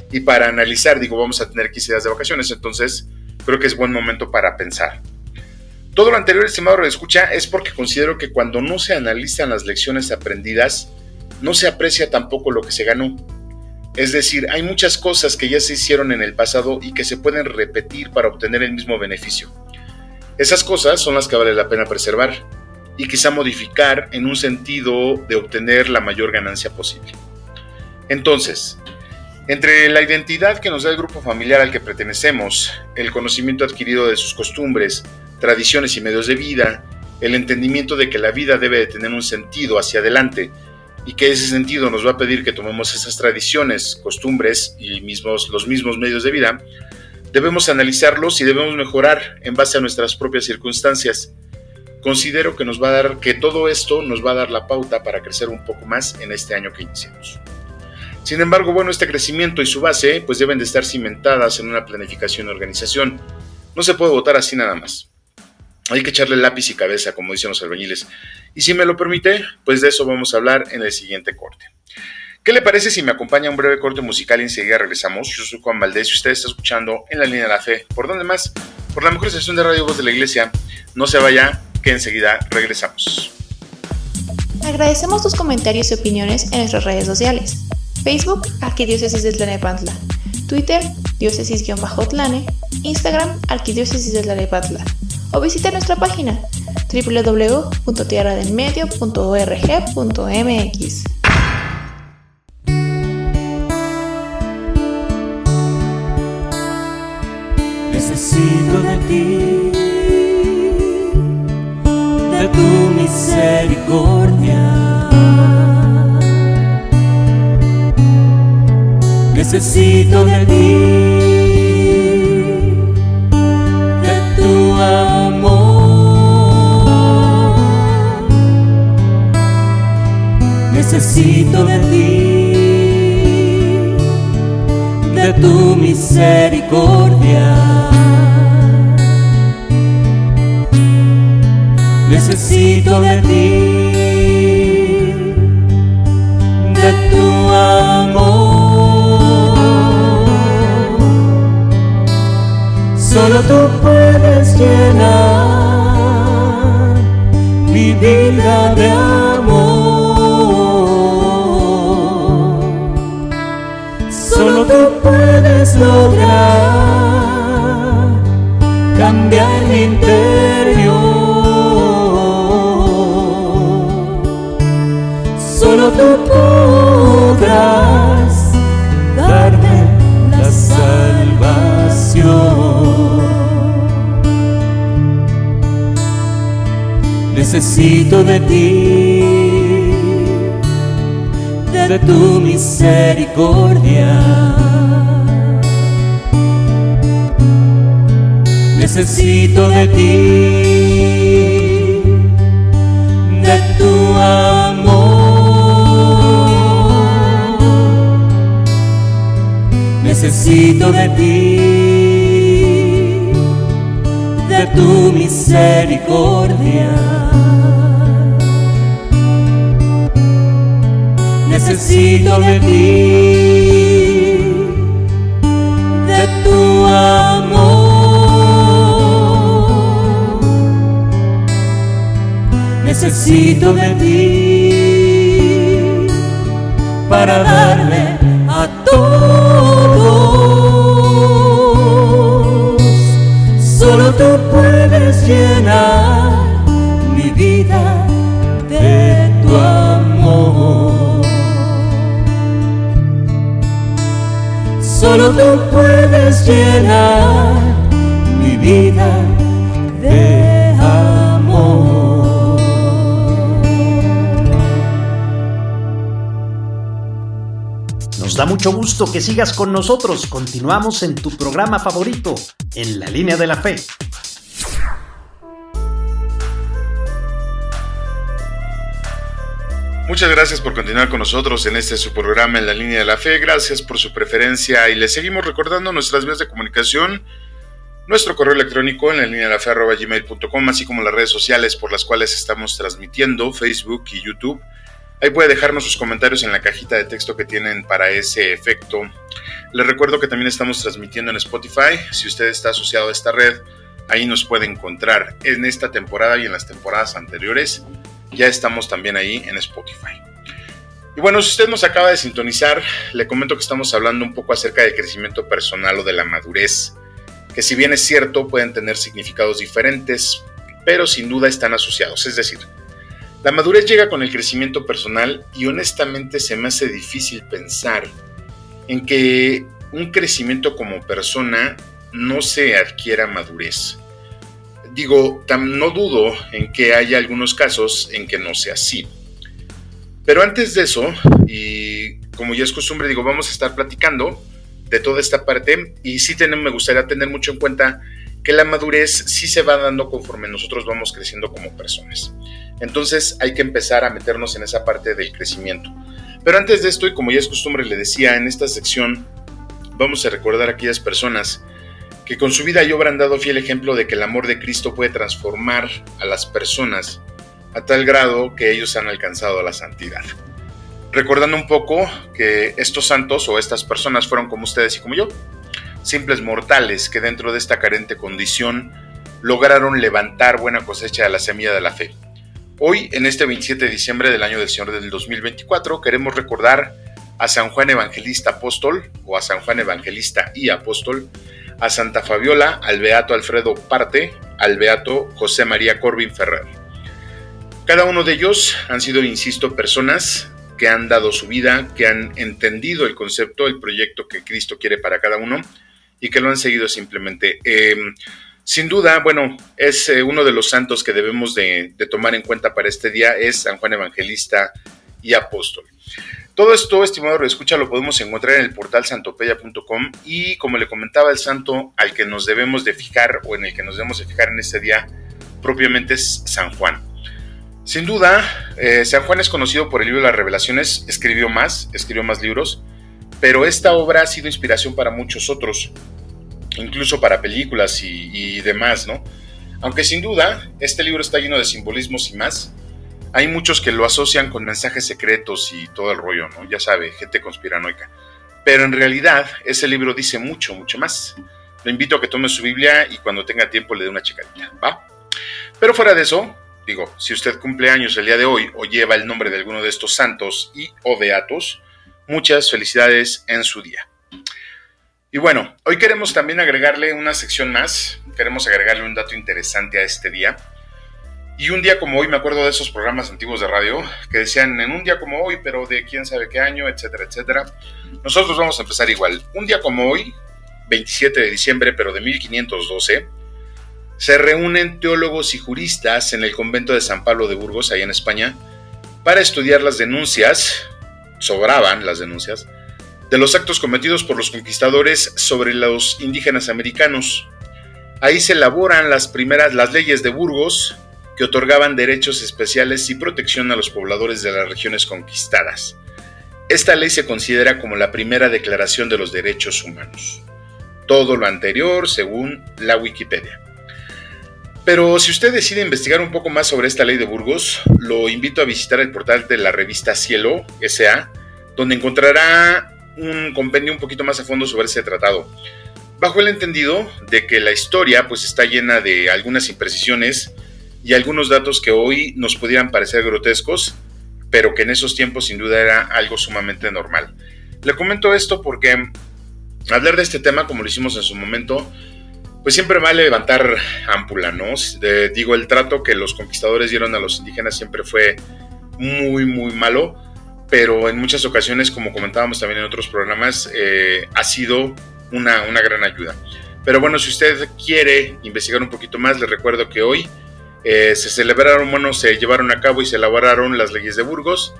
y para analizar. Vamos a tener 15 días de vacaciones, entonces creo que es buen momento para pensar. Todo lo anterior, estimado radioescucha, es porque considero que cuando no se analizan las lecciones aprendidas, no se aprecia tampoco lo que se ganó. Es decir, hay muchas cosas que ya se hicieron en el pasado y que se pueden repetir para obtener el mismo beneficio. Esas cosas son las que vale la pena preservar y quizá modificar en un sentido de obtener la mayor ganancia posible. Entonces, entre la identidad que nos da el grupo familiar al que pertenecemos, el conocimiento adquirido de sus costumbres, tradiciones y medios de vida, el entendimiento de que la vida debe de tener un sentido hacia adelante y que ese sentido nos va a pedir que tomemos esas tradiciones, costumbres y los mismos medios de vida, debemos analizarlos y debemos mejorar en base a nuestras propias circunstancias. Considero que todo esto nos va a dar la pauta para crecer un poco más en este año que iniciamos. Sin embargo, este crecimiento y su base pues deben de estar cimentadas en una planificación y organización. No se puede votar así nada más. Hay que echarle lápiz y cabeza, como dicen los albañiles. Y si me lo permite, pues de eso vamos a hablar en el siguiente corte. ¿Qué le parece si me acompaña un breve corte musical y enseguida regresamos? Yo soy Juan Valdés y usted está escuchando En la Línea de la Fe. ¿Por dónde más? Por la mejor estación de radio Voz de la Iglesia. No se vaya, que enseguida regresamos. Agradecemos tus comentarios y opiniones en nuestras redes sociales. Facebook, Arquidiócesis de Tlanepantla. Twitter, diócesis-tlane. Instagram, Arquidiócesis de Tlanepantla. O visita nuestra página www.tierradelmedio.org.mx. Necesito de ti, de tu misericordia. Necesito de ti, de tu amor. Necesito de ti, de tu misericordia. Necesito de ti, de tu amor. Solo tú puedes llenar mi vida de amor. Solo tú puedes lograr cambiar mi interior. Solo tú podrás darme la salvación. Necesito de ti, de tu misericordia. Necesito de ti, de tu amor. Necesito de ti, de tu misericordia. necesito de ti, de tu amor. Necesito de ti para darle a todos. Solo tú puedes llenar mi vida de tu amor. Solo tú puedes llenar mi vida de amor. Nos da mucho gusto que sigas con nosotros. Continuamos en tu programa favorito, En la Línea de la Fe. Muchas gracias por continuar con nosotros en su programa En la Línea de la Fe. Gracias por su preferencia y les seguimos recordando nuestras vías de comunicación, nuestro correo electrónico en la línea de la fe @gmail.com, así como las redes sociales por las cuales estamos transmitiendo, Facebook y YouTube. Ahí puede dejarnos sus comentarios en la cajita de texto que tienen para ese efecto. Les recuerdo que también estamos transmitiendo en Spotify. Si usted está asociado a esta red, ahí nos puede encontrar. En esta temporada y en las temporadas anteriores ya estamos también ahí en Spotify. Y bueno, si usted nos acaba de sintonizar, le comento que estamos hablando un poco acerca del crecimiento personal o de la madurez, que si bien es cierto pueden tener significados diferentes, pero sin duda están asociados. Es decir, la madurez llega con el crecimiento personal y honestamente se me hace difícil pensar en que un crecimiento como persona no se adquiera madurez. Digo, no dudo en que haya algunos casos en que no sea así. Pero antes de eso, y como ya es costumbre, vamos a estar platicando de toda esta parte y sí me gustaría tener mucho en cuenta que la madurez sí se va dando conforme nosotros vamos creciendo como personas. Entonces hay que empezar a meternos en esa parte del crecimiento. Pero antes de esto, y como ya es costumbre, le decía, en esta sección vamos a recordar a aquellas personas que con su vida y obra han dado fiel ejemplo de que el amor de Cristo puede transformar a las personas a tal grado que ellos han alcanzado la santidad. Recordando un poco que estos santos o estas personas fueron como ustedes y como yo, simples mortales que dentro de esta carente condición lograron levantar buena cosecha de la semilla de la fe. Hoy, en este 27 de diciembre del año del Señor del 2024, queremos recordar a San Juan Evangelista Apóstol o a San Juan Evangelista y Apóstol, a Santa Fabiola, al Beato Alfredo Parte, al Beato José María Corbin Ferrer. Cada uno de ellos han sido, insisto, personas que han dado su vida, que han entendido el concepto, el proyecto que Cristo quiere para cada uno y que lo han seguido simplemente. Sin duda, es uno de los santos que debemos de tomar en cuenta para este día, es San Juan Evangelista y Apóstol. Todo esto, estimado reescucha, lo podemos encontrar en el portal santopeya.com y como le comentaba, el santo al que nos debemos de fijar o en el que nos debemos de fijar en este día propiamente es San Juan. Sin duda, San Juan es conocido por el libro de las Revelaciones, escribió más libros, pero esta obra ha sido inspiración para muchos otros, incluso para películas y demás, ¿no? Aunque sin duda, este libro está lleno de simbolismos y más. Hay muchos que lo asocian con mensajes secretos y todo el rollo, ¿no? Ya sabe, gente conspiranoica. Pero en realidad, ese libro dice mucho, mucho más. Lo invito a que tome su Biblia y cuando tenga tiempo le dé una checadita, ¿va? Pero fuera de eso, si usted cumple años el día de hoy o lleva el nombre de alguno de estos santos y o beatos, muchas felicidades en su día. Y bueno, hoy queremos también agregarle una sección más, queremos agregarle un dato interesante a este día. Y un día como hoy, me acuerdo de esos programas antiguos de radio que decían en un día como hoy, pero de quién sabe qué año, etcétera, etcétera. Nosotros vamos a empezar igual. Un día como hoy, 27 de diciembre, pero de 1512, se reúnen teólogos y juristas en el convento de San Pablo de Burgos, allá en España, para estudiar las denuncias, sobraban las denuncias, de los actos cometidos por los conquistadores sobre los indígenas americanos. Ahí se elaboran las leyes de Burgos, que otorgaban derechos especiales y protección a los pobladores de las regiones conquistadas. Esta ley se considera como la primera declaración de los derechos humanos. Todo lo anterior según la Wikipedia. Pero si usted decide investigar un poco más sobre esta ley de Burgos, lo invito a visitar el portal de la revista Cielo S.A., donde encontrará un compendio un poquito más a fondo sobre ese tratado, bajo el entendido de que la historia pues está llena de algunas imprecisiones y algunos datos que hoy nos pudieran parecer grotescos, pero que en esos tiempos sin duda era algo sumamente normal. Le comento esto porque hablar de este tema, como lo hicimos en su momento, pues siempre vale levantar ámpula, ¿no? El trato que los conquistadores dieron a los indígenas siempre fue muy, muy malo, pero en muchas ocasiones, como comentábamos también en otros programas, ha sido una gran ayuda. Pero bueno, si usted quiere investigar un poquito más, le recuerdo que hoy se llevaron a cabo y se elaboraron las leyes de Burgos,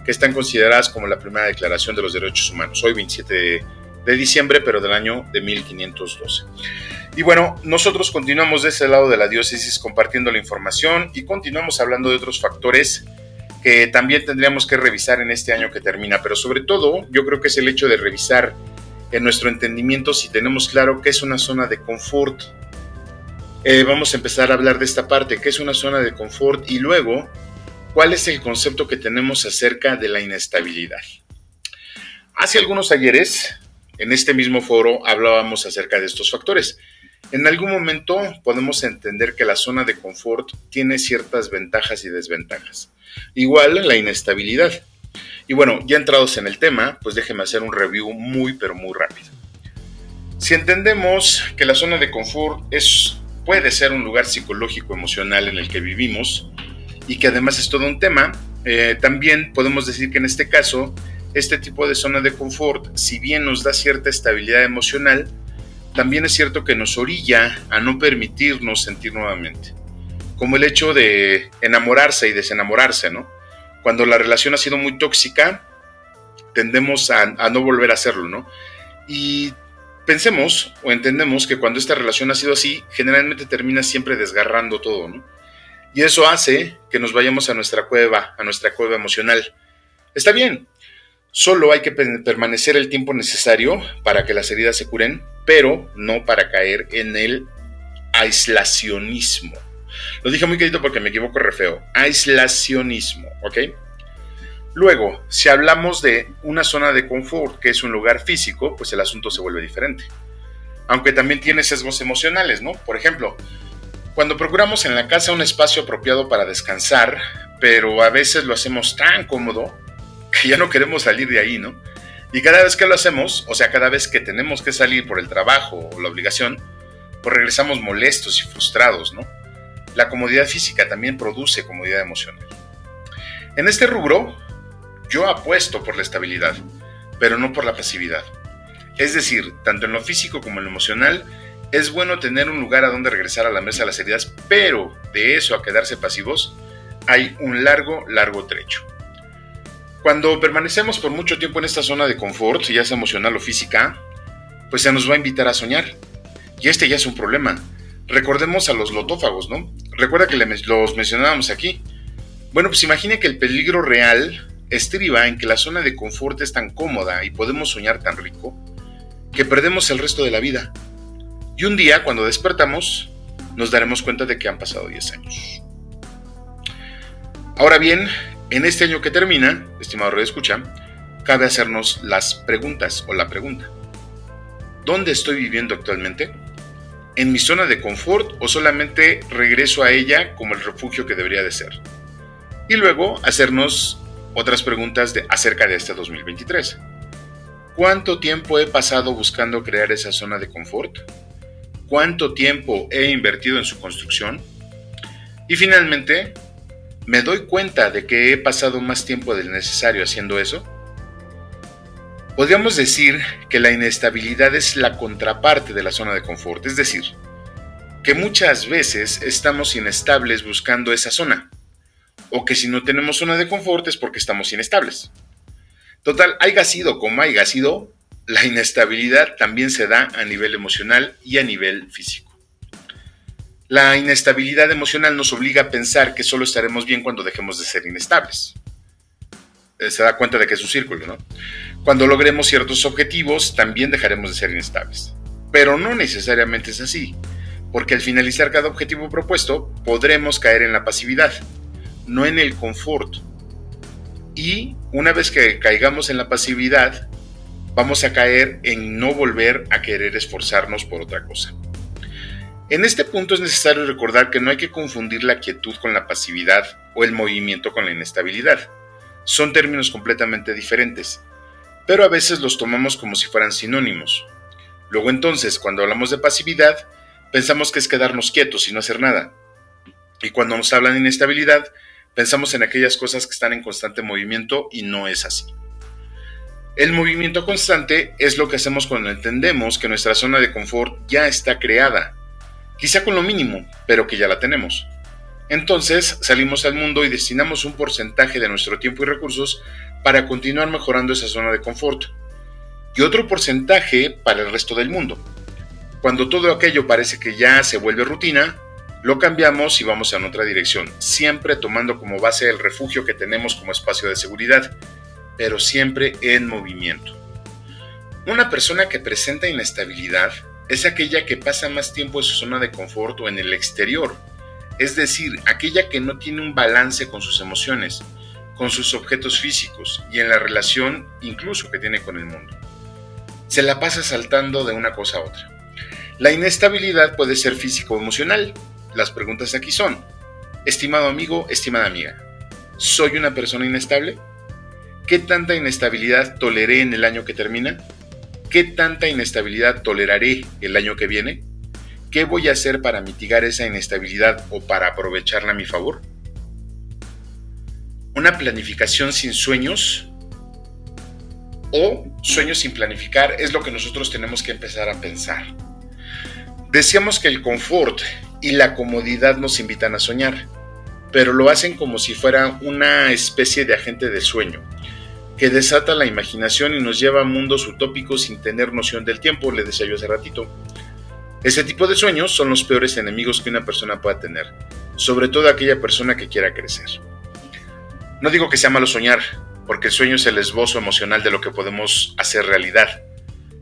que están consideradas como la primera declaración de los derechos humanos, hoy 27 de diciembre, pero del año de 1512. Y bueno, nosotros continuamos de ese lado de la diócesis compartiendo la información y continuamos hablando de otros factores que también tendríamos que revisar en este año que termina, pero sobre todo yo creo que es el hecho de revisar en nuestro entendimiento si tenemos claro qué es una zona de confort. Vamos a empezar a hablar de esta parte, qué es una zona de confort y luego cuál es el concepto que tenemos acerca de la inestabilidad. Hace algunos ayeres, en este mismo foro, hablábamos acerca de estos factores. En algún momento podemos entender que la zona de confort tiene ciertas ventajas y desventajas. Igual la inestabilidad. Y bueno, ya entrados en el tema, pues déjenme hacer un review muy pero muy rápido. Si entendemos que la zona de confort puede ser un lugar psicológico emocional en el que vivimos y que además es todo un tema, también podemos decir que en este caso, este tipo de zona de confort, si bien nos da cierta estabilidad emocional, también es cierto que nos orilla a no permitirnos sentir nuevamente. Como el hecho de enamorarse y desenamorarse, ¿no? Cuando la relación ha sido muy tóxica, tendemos a no volver a hacerlo, ¿no? Y pensemos o entendemos que cuando esta relación ha sido así, generalmente termina siempre desgarrando todo, ¿no? Y eso hace que nos vayamos a nuestra cueva emocional. Está bien, solo hay que permanecer el tiempo necesario para que las heridas se curen, pero no para caer en el aislacionismo. Lo dije muy querido porque me equivoco re feo. Aislacionismo, ¿ok? Luego, si hablamos de una zona de confort, que es un lugar físico, pues el asunto se vuelve diferente. Aunque también tiene sesgos emocionales, ¿no? Por ejemplo, cuando procuramos en la casa un espacio apropiado para descansar, pero a veces lo hacemos tan cómodo que ya no queremos salir de ahí, ¿no? Y cada vez que lo hacemos, o sea, cada vez que tenemos que salir por el trabajo o la obligación, pues regresamos molestos y frustrados, ¿no? La comodidad física también produce comodidad emocional. En este rubro, yo apuesto por la estabilidad, pero no por la pasividad. Es decir, tanto en lo físico como en lo emocional, es bueno tener un lugar a donde regresar a la mesa de las heridas, pero de eso a quedarse pasivos, hay un largo trecho. Cuando permanecemos por mucho tiempo en esta zona de confort, ya sea emocional o física, pues se nos va a invitar a soñar. Y este ya es un problema. Recordemos a los lotófagos, ¿no? Recuerda que los mencionábamos aquí. Bueno, pues imagine que el peligro real estriba en que la zona de confort es tan cómoda y podemos soñar tan rico que perdemos el resto de la vida. Y un día, cuando despertamos, nos daremos cuenta de que han pasado 10 años. Ahora bien, en este año que termina, estimado radioescucha, cabe hacernos las preguntas o la pregunta. ¿Dónde estoy viviendo actualmente? ¿En mi zona de confort o solamente regreso a ella como el refugio que debería de ser? Y luego hacernos otras preguntas acerca de este 2023. ¿Cuánto tiempo he pasado buscando crear esa zona de confort? ¿Cuánto tiempo he invertido en su construcción? Y finalmente, ¿me doy cuenta de que he pasado más tiempo del necesario haciendo eso? Podríamos decir que la inestabilidad es la contraparte de la zona de confort, es decir, que muchas veces estamos inestables buscando esa zona, o que si no tenemos zona de confort es porque estamos inestables. Total, haya sido como haya sido, la inestabilidad también se da a nivel emocional y a nivel físico. La inestabilidad emocional nos obliga a pensar que solo estaremos bien cuando dejemos de ser inestables. Se da cuenta de que es un círculo, ¿no? Cuando logremos ciertos objetivos, también dejaremos de ser inestables. Pero no necesariamente es así, porque al finalizar cada objetivo propuesto, podremos caer en la pasividad, no en el confort. Y una vez que caigamos en la pasividad, vamos a caer en no volver a querer esforzarnos por otra cosa. En este punto es necesario recordar que no hay que confundir la quietud con la pasividad o el movimiento con la inestabilidad. Son términos completamente diferentes, pero a veces los tomamos como si fueran sinónimos. Luego entonces, cuando hablamos de pasividad, pensamos que es quedarnos quietos y no hacer nada. Y cuando nos hablan de inestabilidad, pensamos en aquellas cosas que están en constante movimiento y no es así. El movimiento constante es lo que hacemos cuando entendemos que nuestra zona de confort ya está creada, quizá con lo mínimo, pero que ya la tenemos. Entonces salimos al mundo y destinamos un porcentaje de nuestro tiempo y recursos para continuar mejorando esa zona de confort, y otro porcentaje para el resto del mundo. Cuando todo aquello parece que ya se vuelve rutina, lo cambiamos y vamos en otra dirección, siempre tomando como base el refugio que tenemos como espacio de seguridad, pero siempre en movimiento. Una persona que presenta inestabilidad es aquella que pasa más tiempo en su zona de confort o en el exterior, es decir, aquella que no tiene un balance con sus emociones, con sus objetos físicos y en la relación incluso que tiene con el mundo. Se la pasa saltando de una cosa a otra. La inestabilidad puede ser física o emocional. Las preguntas aquí son: estimado amigo, estimada amiga, ¿soy una persona inestable? ¿Qué tanta inestabilidad toleré en el año que termina? ¿Qué tanta inestabilidad toleraré el año que viene? ¿Qué voy a hacer para mitigar esa inestabilidad o para aprovecharla a mi favor? Una planificación sin sueños o sueños sin planificar es lo que nosotros tenemos que empezar a pensar. Decíamos que el confort y la comodidad nos invitan a soñar, pero lo hacen como si fuera una especie de agente de sueño, que desata la imaginación y nos lleva a mundos utópicos sin tener noción del tiempo, le decía yo hace ratito. Ese tipo de sueños son los peores enemigos que una persona pueda tener, sobre todo aquella persona que quiera crecer. No digo que sea malo soñar, porque el sueño es el esbozo emocional de lo que podemos hacer realidad.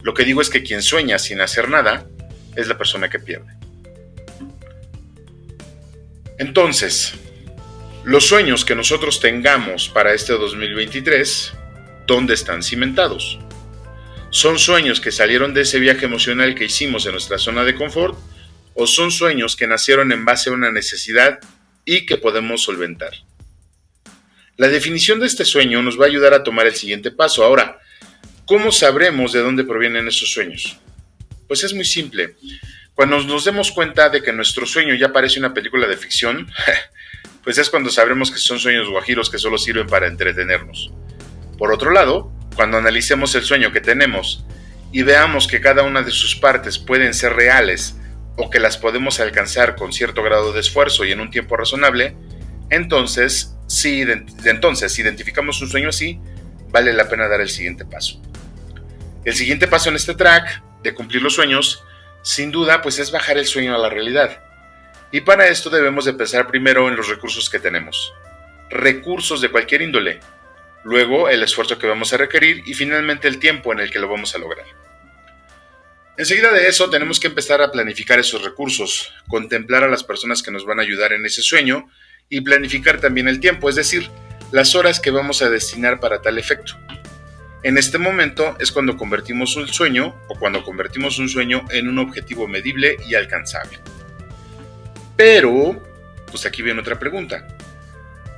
Lo que digo es que quien sueña sin hacer nada es la persona que pierde. Entonces, los sueños que nosotros tengamos para este 2023, ¿dónde están cimentados? ¿Son sueños que salieron de ese viaje emocional que hicimos en nuestra zona de confort? ¿O son sueños que nacieron en base a una necesidad y que podemos solventar? La definición de este sueño nos va a ayudar a tomar el siguiente paso. Ahora, ¿cómo sabremos de dónde provienen esos sueños? Pues es muy simple. Cuando nos demos cuenta de que nuestro sueño ya parece una película de ficción, pues es cuando sabremos que son sueños guajiros que solo sirven para entretenernos. Por otro lado, cuando analicemos el sueño que tenemos y veamos que cada una de sus partes pueden ser reales o que las podemos alcanzar con cierto grado de esfuerzo y en un tiempo razonable, entonces, si identificamos un sueño así, vale la pena dar el siguiente paso. El siguiente paso en este track de cumplir los sueños, sin duda, pues es bajar el sueño a la realidad. Y para esto debemos de pensar primero en los recursos que tenemos. Recursos de cualquier índole. Luego, el esfuerzo que vamos a requerir y finalmente el tiempo en el que lo vamos a lograr. Enseguida de eso, tenemos que empezar a planificar esos recursos, contemplar a las personas que nos van a ayudar en ese sueño y planificar también el tiempo, es decir, las horas que vamos a destinar para tal efecto. En este momento es cuando convertimos un sueño en un objetivo medible y alcanzable. Pero, pues aquí viene otra pregunta.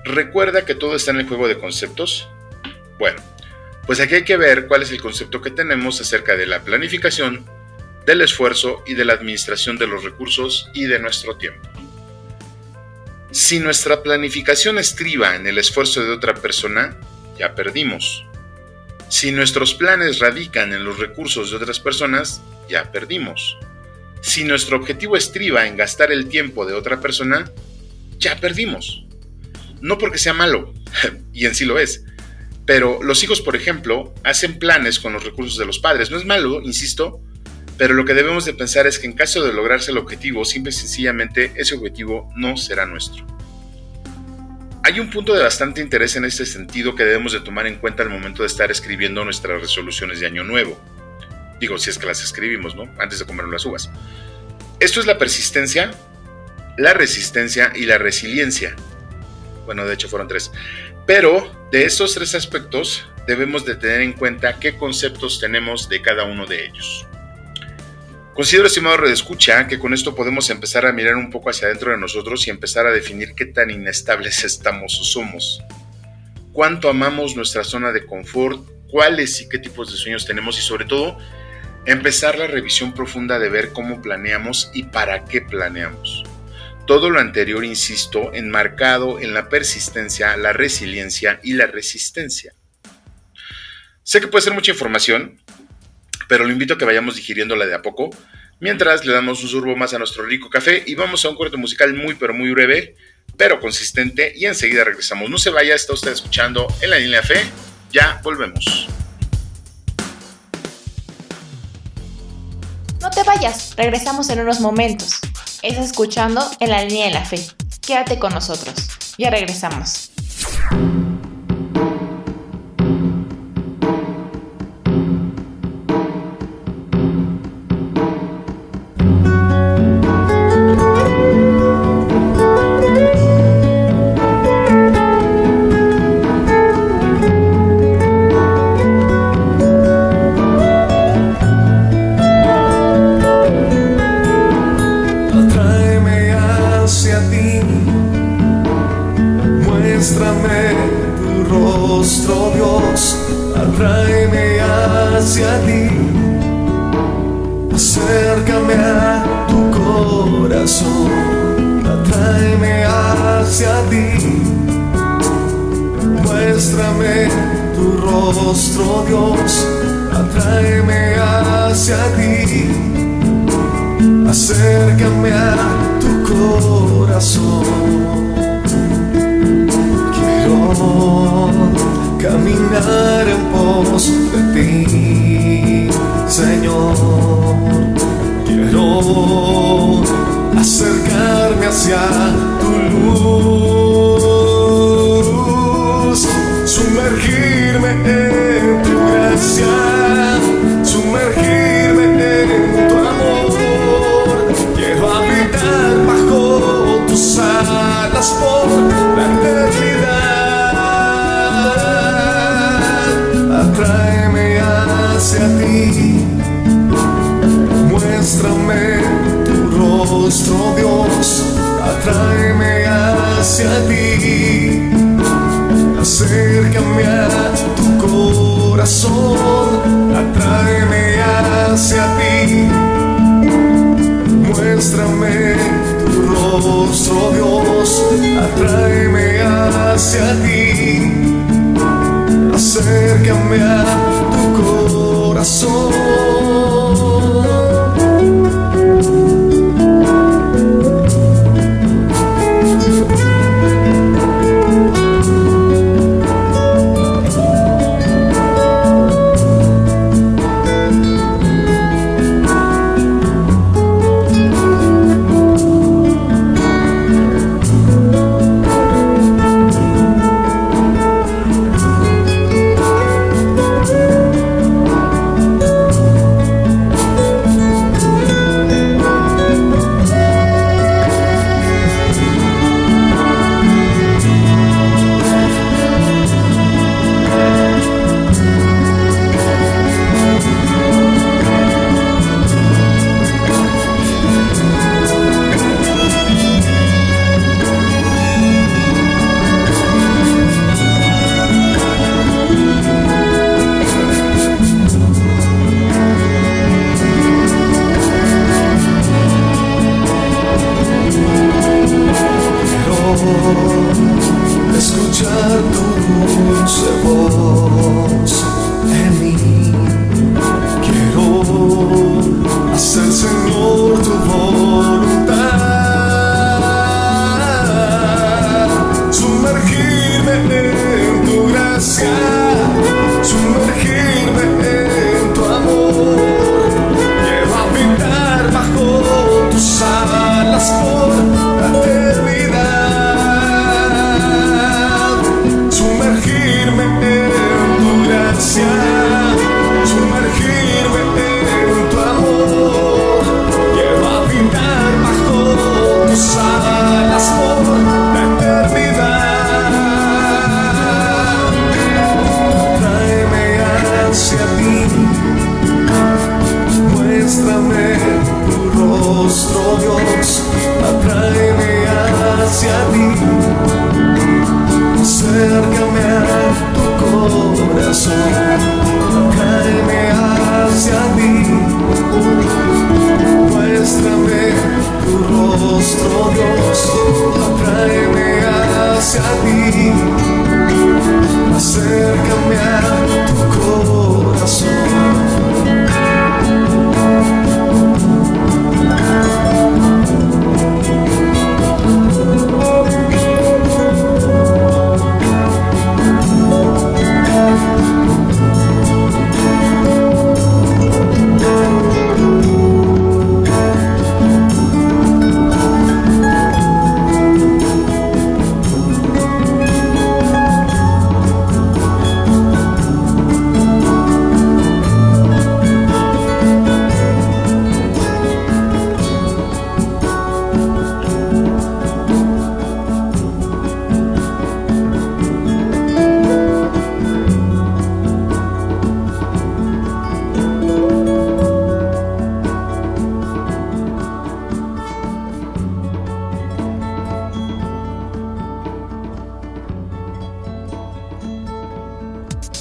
¿Recuerda que todo está en el juego de conceptos? Bueno, pues aquí hay que ver cuál es el concepto que tenemos acerca de la planificación, del esfuerzo y de la administración de los recursos y de nuestro tiempo. Si nuestra planificación estriba en el esfuerzo de otra persona, ya perdimos. Si nuestros planes radican en los recursos de otras personas, ya perdimos. Si nuestro objetivo estriba en gastar el tiempo de otra persona, ya perdimos. No porque sea malo, y en sí lo es, pero los hijos, por ejemplo, hacen planes con los recursos de los padres. No es malo, insisto, pero lo que debemos de pensar es que en caso de lograrse el objetivo, simple y sencillamente ese objetivo no será nuestro. Hay un punto de bastante interés en este sentido que debemos de tomar en cuenta al momento de estar escribiendo nuestras resoluciones de año nuevo. Digo, si es que las escribimos, ¿no? Antes de comer las uvas. Esto es la persistencia, la resistencia y la resiliencia. Bueno, de hecho fueron 3. Pero de estos 3 aspectos debemos de tener en cuenta qué conceptos tenemos de cada uno de ellos. Considero, estimado redescucha, que con esto podemos empezar a mirar un poco hacia adentro de nosotros y empezar a definir qué tan inestables estamos o somos. Cuánto amamos nuestra zona de confort, cuáles y qué tipos de sueños tenemos y sobre todo empezar la revisión profunda de ver cómo planeamos y para qué planeamos. Todo lo anterior, insisto, enmarcado en la persistencia, la resiliencia y la resistencia. Sé que puede ser mucha información, pero lo invito a que vayamos digiriéndola de a poco, mientras le damos un sorbo más a nuestro rico café y vamos a un corte musical muy pero muy breve, pero consistente, y enseguida regresamos. No se vaya, está usted escuchando En la Línea de la Fe, ya volvemos. No te vayas, regresamos en unos momentos. Estás escuchando En la Línea de la Fe. Quédate con nosotros, ya regresamos. Acércame a tu corazón, atráeme hacia ti. Muéstrame tu rostro, Dios, atráeme hacia ti. Acércame a tu corazón. Quiero caminar en pos de ti, Señor. Quiero acercarme hacia tu luz, sumergirme en tu gracia, sumergirme en tu amor. Quiero habitar bajo tus alas por la eternidad. Atráeme hacia ti. Muéstrame tu rostro, Dios, atráeme hacia ti. Acércame a tu corazón, atráeme hacia ti. Muéstrame tu rostro, Dios, atráeme hacia ti. Acércame a tu corazón. Escuchar tu dulce voz en mí. Quiero hacer, Señor, tu voluntad. Sumergirme en tu gracia, sumergirme en tu amor. Quiero habitar bajo tus alas por la eternidad. mí, acércame a tu corazón, tráeme hacia mí, muéstrame tu rostro, Dios, tráeme hacia ti, acércame a tu corazón.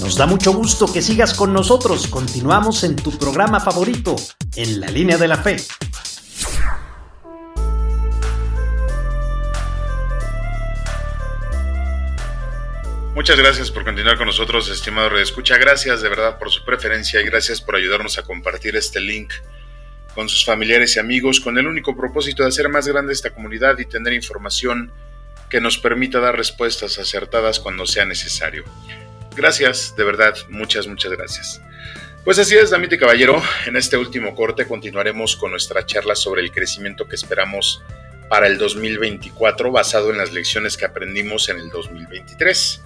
Nos da mucho gusto que sigas con nosotros. Continuamos en tu programa favorito, En la Línea de la Fe. Muchas gracias por continuar con nosotros, estimado redescucha. Gracias de verdad por su preferencia y gracias por ayudarnos a compartir este link con sus familiares y amigos con el único propósito de hacer más grande esta comunidad y tener información que nos permita dar respuestas acertadas cuando sea necesario. Gracias, de verdad, muchas gracias. Pues así es, damita y caballero, en este último corte continuaremos con nuestra charla sobre el crecimiento que esperamos para el 2024 basado en las lecciones que aprendimos en el 2023.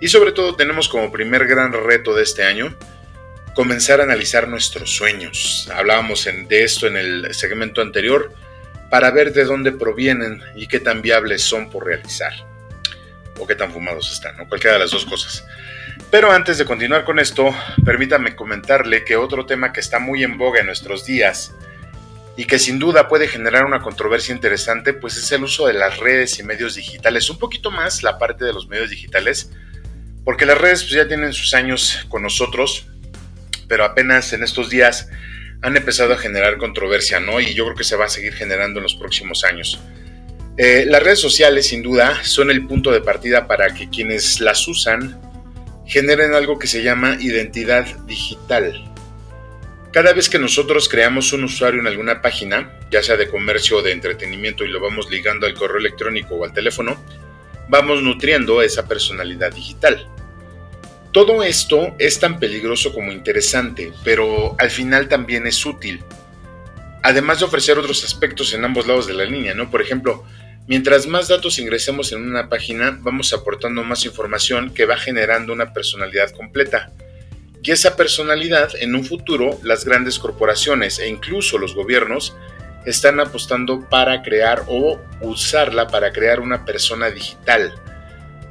Y sobre todo tenemos como primer gran reto de este año comenzar a analizar nuestros sueños. Hablábamos de esto en el segmento anterior para ver de dónde provienen y qué tan viables son por realizar. O qué tan fumados están, ¿no? Cualquiera de las dos cosas. Pero antes de continuar con esto, permítame comentarle que otro tema que está muy en boga en nuestros días y que sin duda puede generar una controversia interesante, pues es el uso de las redes y medios digitales. Un poquito más la parte de los medios digitales, porque las redes pues, ya tienen sus años con nosotros, pero apenas en estos días han empezado a generar controversia, ¿no? Y yo creo que se va a seguir generando en los próximos años. Las redes sociales, sin duda, son el punto de partida para que quienes las usan generen algo que se llama identidad digital. Cada vez que nosotros creamos un usuario en alguna página, ya sea de comercio o de entretenimiento, y lo vamos ligando al correo electrónico o al teléfono, vamos nutriendo esa personalidad digital. Todo esto es tan peligroso como interesante, pero al final también es útil. Además de ofrecer otros aspectos en ambos lados de la línea, ¿no? Por ejemplo, mientras más datos ingresemos en una página, vamos aportando más información que va generando una personalidad completa. Y esa personalidad, en un futuro, las grandes corporaciones e incluso los gobiernos están apostando para crear o usarla para crear una persona digital.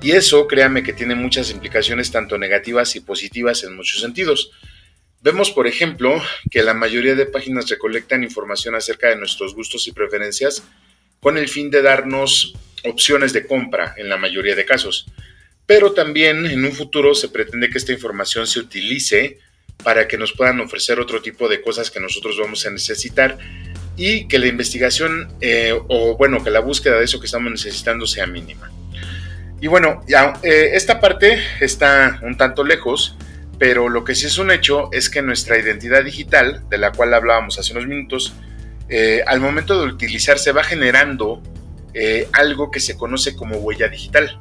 Y eso, créame que tiene muchas implicaciones tanto negativas y positivas en muchos sentidos. Vemos, por ejemplo, que la mayoría de páginas recolectan información acerca de nuestros gustos y preferencias con el fin de darnos opciones de compra en la mayoría de casos. Pero también en un futuro se pretende que esta información se utilice para que nos puedan ofrecer otro tipo de cosas que nosotros vamos a necesitar y que la investigación que la búsqueda de eso que estamos necesitando sea mínima. Y bueno, esta parte está un tanto lejos, pero lo que sí es un hecho es que nuestra identidad digital, de la cual hablábamos hace unos minutos, al momento de utilizarse va generando algo que se conoce como huella digital.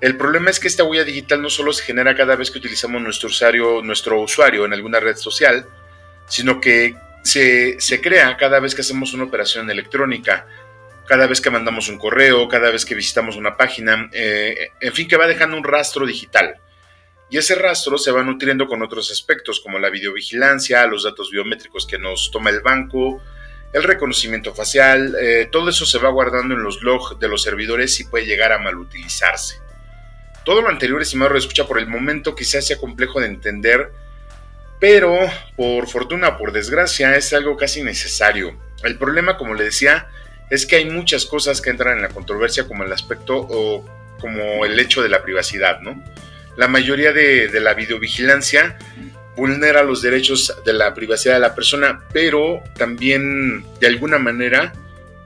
El problema es que esta huella digital no solo se genera cada vez que utilizamos nuestro usuario en alguna red social, sino que se crea cada vez que hacemos una operación electrónica, cada vez que mandamos un correo, cada vez que visitamos una página, en fin, que va dejando un rastro digital. Y ese rastro se va nutriendo con otros aspectos como la videovigilancia, los datos biométricos que nos toma el banco, el reconocimiento facial, todo eso se va guardando en los logs de los servidores y puede llegar a malutilizarse. Todo lo anterior, estimado escucha, por el momento quizás sea complejo de entender, pero por fortuna o por desgracia es algo casi necesario. El problema, como le decía, es que hay muchas cosas que entran en la controversia, como el aspecto o como el hecho de la privacidad, ¿no? La mayoría de la videovigilancia vulnera los derechos de la privacidad de la persona, pero también de alguna manera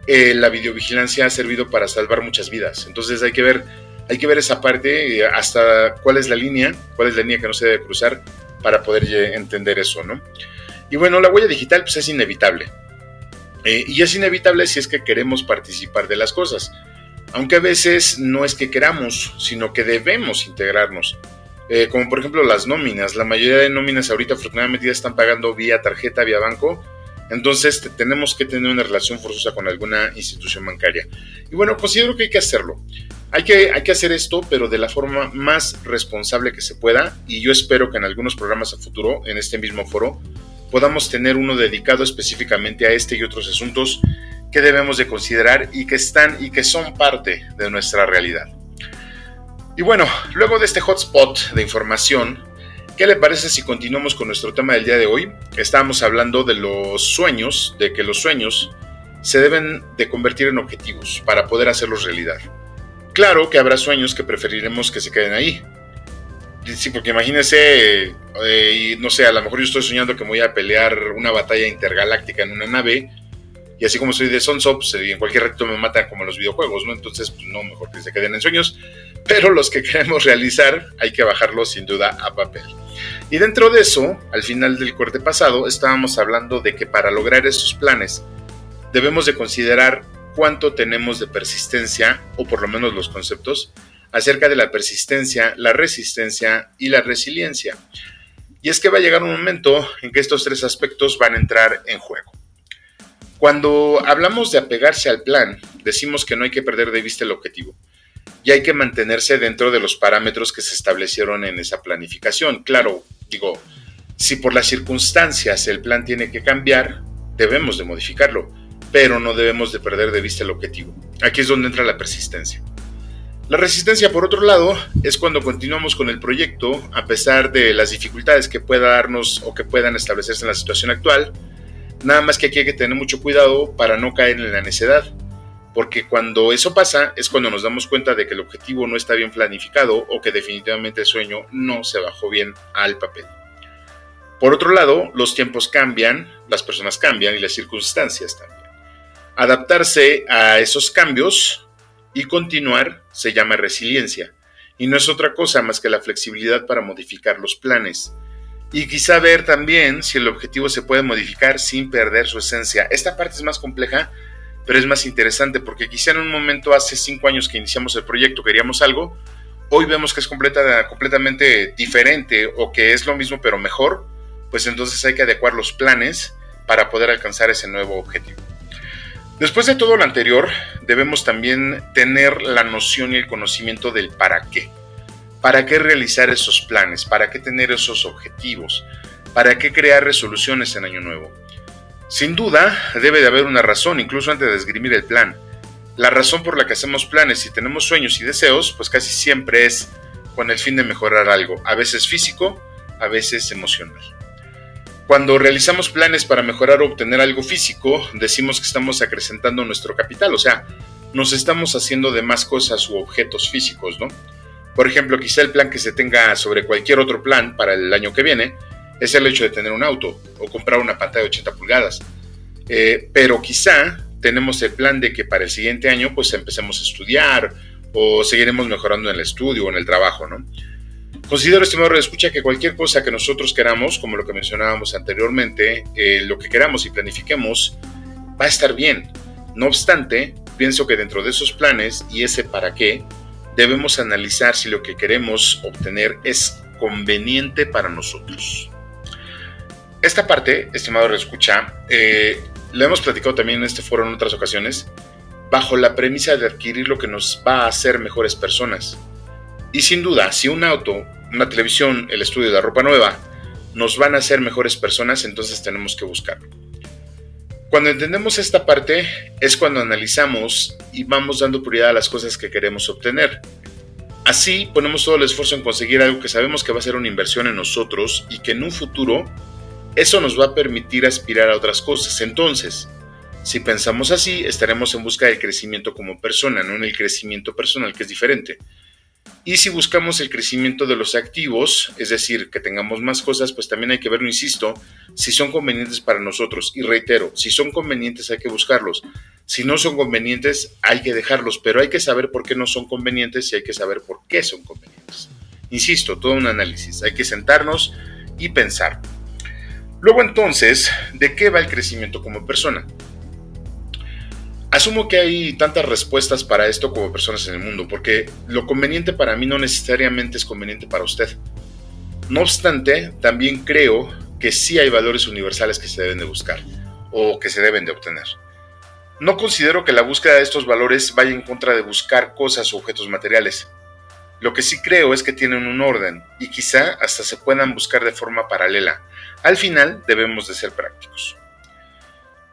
la videovigilancia ha servido para salvar muchas vidas. Entonces hay que ver esa parte, hasta cuál es la línea que no se debe cruzar para poder entender eso, ¿no? Y bueno, la huella digital pues es inevitable. Y es inevitable si es que queremos participar de las cosas. Aunque a veces no es que queramos, sino que debemos integrarnos. Como por ejemplo las nóminas. La mayoría de nóminas ahorita afortunadamente ya están pagando vía tarjeta, vía banco. Entonces tenemos que tener una relación forzosa con alguna institución bancaria. Y bueno, considero que hay que hacerlo. Hay que hacer esto, pero de la forma más responsable que se pueda. Y yo espero que en algunos programas a futuro, en este mismo foro, podamos tener uno dedicado específicamente a este y otros asuntos que debemos de considerar y que son parte de nuestra realidad. Y bueno, luego de este hotspot de información, ¿qué le parece si continuamos con nuestro tema del día de hoy? Estábamos hablando de los sueños, de que los sueños se deben de convertir en objetivos para poder hacerlos realidad. Claro que habrá sueños que preferiremos que se queden ahí. Sí, porque imagínense, no sé, a lo mejor yo estoy soñando que me voy a pelear una batalla intergaláctica en una nave, y así como soy de Sonso, pues en cualquier reto me matan como en los videojuegos, ¿no? Entonces, pues no, mejor que se queden en sueños, pero los que queremos realizar hay que bajarlos sin duda a papel. Y dentro de eso, al final del corte pasado, estábamos hablando de que para lograr esos planes debemos de considerar cuánto tenemos de persistencia, o por lo menos los conceptos, acerca de la persistencia, la resistencia y la resiliencia. Y es que va a llegar un momento en que estos tres aspectos van a entrar en juego. Cuando hablamos de apegarse al plan, decimos que no hay que perder de vista el objetivo y hay que mantenerse dentro de los parámetros que se establecieron en esa planificación. Claro, si por las circunstancias el plan tiene que cambiar, debemos de modificarlo, pero no debemos de perder de vista el objetivo. Aquí es donde entra la persistencia. La resistencia, por otro lado, es cuando continuamos con el proyecto a pesar de las dificultades que pueda darnos o que puedan establecerse en la situación actual. Nada más que aquí hay que tener mucho cuidado para no caer en la necedad, porque cuando eso pasa es cuando nos damos cuenta de que el objetivo no está bien planificado o que definitivamente el sueño no se bajó bien al papel. Por otro lado, los tiempos cambian, las personas cambian y las circunstancias también. Adaptarse a esos cambios y continuar se llama resiliencia, y no es otra cosa más que la flexibilidad para modificar los planes. Y quizá ver también si el objetivo se puede modificar sin perder su esencia. Esta parte es más compleja, pero es más interesante porque quizá en un momento hace 5 años que iniciamos el proyecto queríamos algo, hoy vemos que es completamente diferente o que es lo mismo pero mejor, pues entonces hay que adecuar los planes para poder alcanzar ese nuevo objetivo. Después de todo lo anterior, debemos también tener la noción y el conocimiento del para qué. ¿Para qué realizar esos planes? ¿Para qué tener esos objetivos? ¿Para qué crear resoluciones en Año Nuevo? Sin duda, debe de haber una razón, incluso antes de esgrimir el plan. La razón por la que hacemos planes y tenemos sueños y deseos, pues casi siempre es con el fin de mejorar algo, a veces físico, a veces emocional. Cuando realizamos planes para mejorar o obtener algo físico, decimos que estamos acrecentando nuestro capital, o sea, nos estamos haciendo de más cosas u objetos físicos, ¿no? Por ejemplo, quizá el plan que se tenga sobre cualquier otro plan para el año que viene es el hecho de tener un auto o comprar una pantalla de 80 pulgadas. Pero quizá tenemos el plan de que para el siguiente año pues empecemos a estudiar o seguiremos mejorando en el estudio o en el trabajo, ¿no? Considero, estimado radioescucha, que cualquier cosa que nosotros queramos, como lo que mencionábamos anteriormente, lo que queramos y planifiquemos, va a estar bien. No obstante, pienso que dentro de esos planes y ese para qué, debemos analizar si lo que queremos obtener es conveniente para nosotros. Esta parte, estimado radioescucha, la hemos platicado también en este foro en otras ocasiones, bajo la premisa de adquirir lo que nos va a hacer mejores personas. Y sin duda, si un auto, una televisión, el estudio de la ropa nueva, nos van a hacer mejores personas, entonces tenemos que buscarlo. Cuando entendemos esta parte, es cuando analizamos y vamos dando prioridad a las cosas que queremos obtener. Así, ponemos todo el esfuerzo en conseguir algo que sabemos que va a ser una inversión en nosotros y que en un futuro, eso nos va a permitir aspirar a otras cosas. Entonces, Si pensamos así, estaremos en busca del crecimiento como persona, no en el crecimiento personal, que es diferente. Y si buscamos el crecimiento de los activos, es decir, que tengamos más cosas, pues también hay que verlo, insisto, si son convenientes para nosotros. Y reitero, si son convenientes hay que buscarlos. Si no son convenientes hay que dejarlos, pero hay que saber por qué no son convenientes y hay que saber por qué son convenientes. Insisto, todo un análisis. Hay que sentarnos y pensar. Luego entonces, ¿de qué va el crecimiento como persona? Asumo que hay tantas respuestas para esto como personas en el mundo, porque lo conveniente para mí no necesariamente es conveniente para usted. No obstante, también creo que sí hay valores universales que se deben de buscar o que se deben de obtener. No considero que la búsqueda de estos valores vaya en contra de buscar cosas o objetos materiales. Lo que sí creo es que tienen un orden y quizá hasta se puedan buscar de forma paralela. Al final debemos de ser prácticos.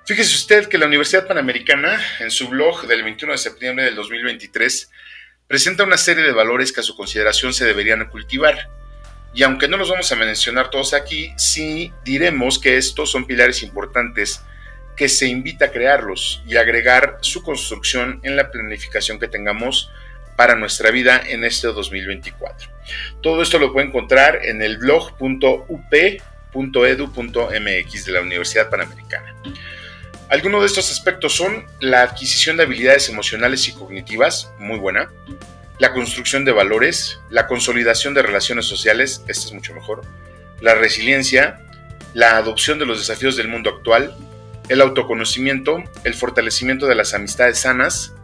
Fíjese usted que la Universidad Panamericana, en su blog del 21 de septiembre del 2023, presenta una serie de valores que a su consideración se deberían cultivar. Y aunque no los vamos a mencionar todos aquí, sí diremos que estos son pilares importantes que se invita a crearlos y agregar su construcción en la planificación que tengamos para nuestra vida en este 2024. Todo esto lo puede encontrar en el blog.up.edu.mx de la Universidad Panamericana. Algunos de estos aspectos son la adquisición de habilidades emocionales y cognitivas, muy buena, la construcción de valores, la consolidación de relaciones sociales, esta es mucho mejor, la resiliencia, la adopción de los desafíos del mundo actual, el autoconocimiento, el fortalecimiento de las amistades sanas,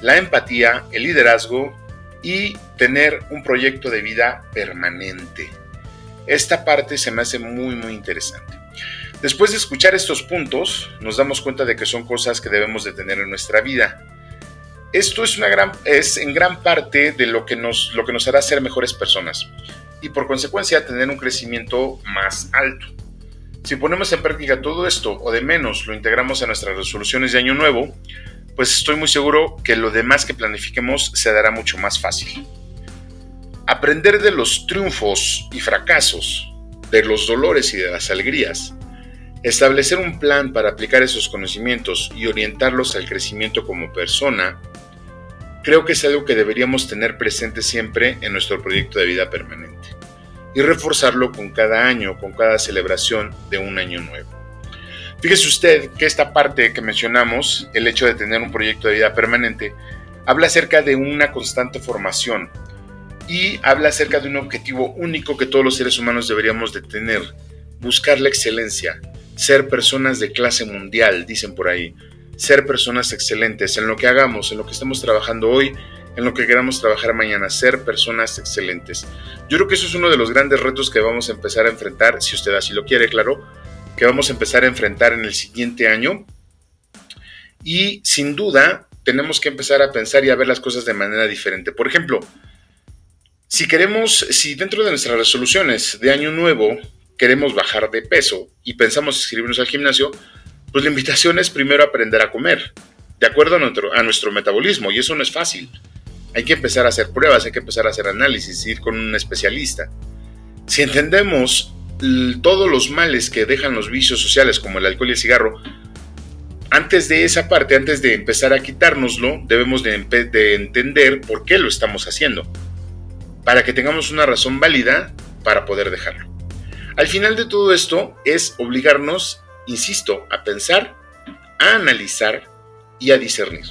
la empatía, el liderazgo y tener un proyecto de vida permanente. Esta parte se me hace muy interesante. Después de escuchar estos puntos, nos damos cuenta de que son cosas que debemos de tener en nuestra vida. Esto es en gran parte de lo que nos hará ser mejores personas y por consecuencia tener un crecimiento más alto. Si ponemos en práctica todo esto o de menos lo integramos a nuestras resoluciones de año nuevo, pues estoy muy seguro que lo demás que planifiquemos se dará mucho más fácil. Aprender de los triunfos y fracasos, de los dolores y de las alegrías, establecer un plan para aplicar esos conocimientos y orientarlos al crecimiento como persona, creo que es algo que deberíamos tener presente siempre en nuestro proyecto de vida permanente y reforzarlo con cada año, con cada celebración de un año nuevo. Fíjese usted que esta parte que mencionamos, el hecho de tener un proyecto de vida permanente, habla acerca de una constante formación y habla acerca de un objetivo único que todos los seres humanos deberíamos de tener, buscar la excelencia, ser personas de clase mundial, dicen por ahí, ser personas excelentes en lo que hagamos, en lo que estemos trabajando hoy, en lo que queramos trabajar mañana, ser personas excelentes. Yo creo que eso es uno de los grandes retos que vamos a empezar a enfrentar, si usted así lo quiere, claro, que vamos a empezar a enfrentar en el siguiente año. Y sin duda, tenemos que empezar a pensar y a ver las cosas de manera diferente. Por ejemplo, si dentro de nuestras resoluciones de año nuevo queremos bajar de peso y pensamos inscribirnos al gimnasio, pues la invitación es primero aprender a comer, de acuerdo a nuestro metabolismo, y eso no es fácil. Hay que empezar a hacer pruebas, hay que empezar a hacer análisis, ir con un especialista. Si entendemos todos los males que dejan los vicios sociales como el alcohol y el cigarro, antes de esa parte, antes de empezar a quitárnoslo, debemos de entender por qué lo estamos haciendo, para que tengamos una razón válida para poder dejarlo. Al final de todo esto es obligarnos, insisto, a pensar, a analizar y a discernir.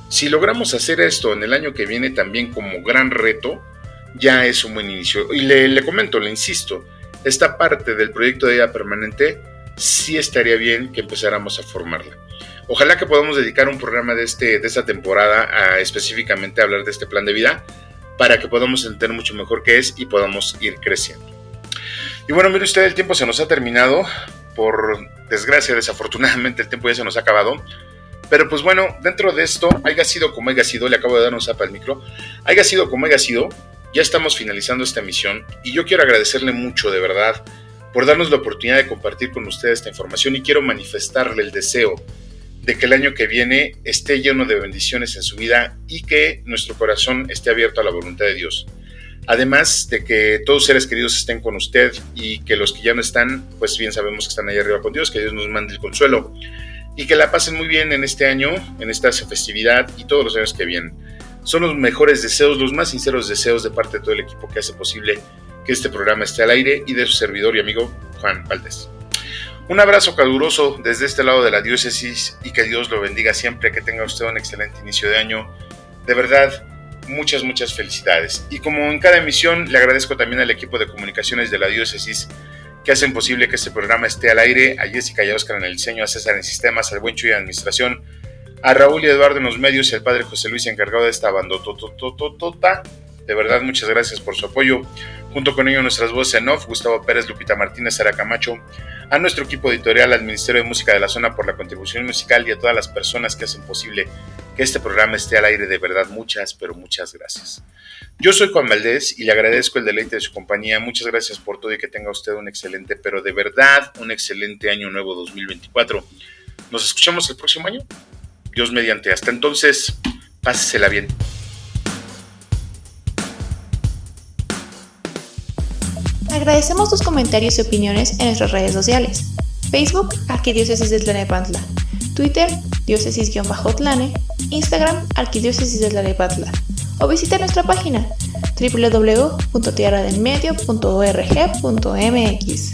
Si logramos hacer esto en el año que viene también como gran reto, ya es un buen inicio. Y le comento, le insisto, esta parte del proyecto de vida permanente sí estaría bien que empezáramos a formarla. Ojalá que podamos dedicar un programa de esta temporada a específicamente hablar de este plan de vida para que podamos entender mucho mejor qué es y podamos ir creciendo. Y bueno, mire usted, el tiempo se nos ha terminado. Por desgracia, desafortunadamente, el tiempo ya se nos ha acabado. Pero pues bueno, dentro de esto, haya sido como haya sido, le acabo de dar un zap al micro, haya sido como haya sido, ya estamos finalizando esta emisión y yo quiero agradecerle mucho, de verdad, por darnos la oportunidad de compartir con ustedes esta información y quiero manifestarle el deseo de que el año que viene esté lleno de bendiciones en su vida y que nuestro corazón esté abierto a la voluntad de Dios. Además de que todos los seres queridos estén con usted y que los que ya no están, pues bien sabemos que están allá arriba con Dios, que Dios nos mande el consuelo. y que la pasen muy bien en este año, en esta festividad y todos los años que vienen. Son los mejores deseos, los más sinceros deseos de parte de todo el equipo que hace posible que este programa esté al aire y de su servidor y amigo Juan Valdés. Un abrazo caluroso desde este lado de la diócesis y que Dios lo bendiga siempre, que tenga usted un excelente inicio de año. De verdad, muchas felicidades. Y como en cada emisión, le agradezco también al equipo de comunicaciones de la diócesis que hacen posible que este programa esté al aire, a Jessica y a Oscar en el diseño, a César en sistemas, al buen Chuy en administración, a Raúl y Eduardo en los medios y al padre José Luis encargado de esta bandototototota. De verdad, muchas gracias por su apoyo. Junto con ellos nuestras voces en off, Gustavo Pérez, Lupita Martínez, Sara Camacho, a nuestro equipo editorial, al Ministerio de Música de la Zona por la contribución musical y a todas las personas que hacen posible que este programa esté al aire. De verdad, muchas gracias. Yo soy Juan Valdés y le agradezco el deleite de su compañía. Muchas gracias por todo y que tenga usted un excelente, pero de verdad, un excelente año nuevo 2024. Nos escuchamos el próximo año. Dios mediante. Hasta entonces, pásesela bien. Agradecemos tus comentarios y opiniones en nuestras redes sociales. Facebook, Arquidiócesis de Tlalnepantla. Twitter, diócesis-tlane. Instagram, Arquidiócesis de Tlalnepantla. O visita nuestra página www.tierradelmedio.org.mx.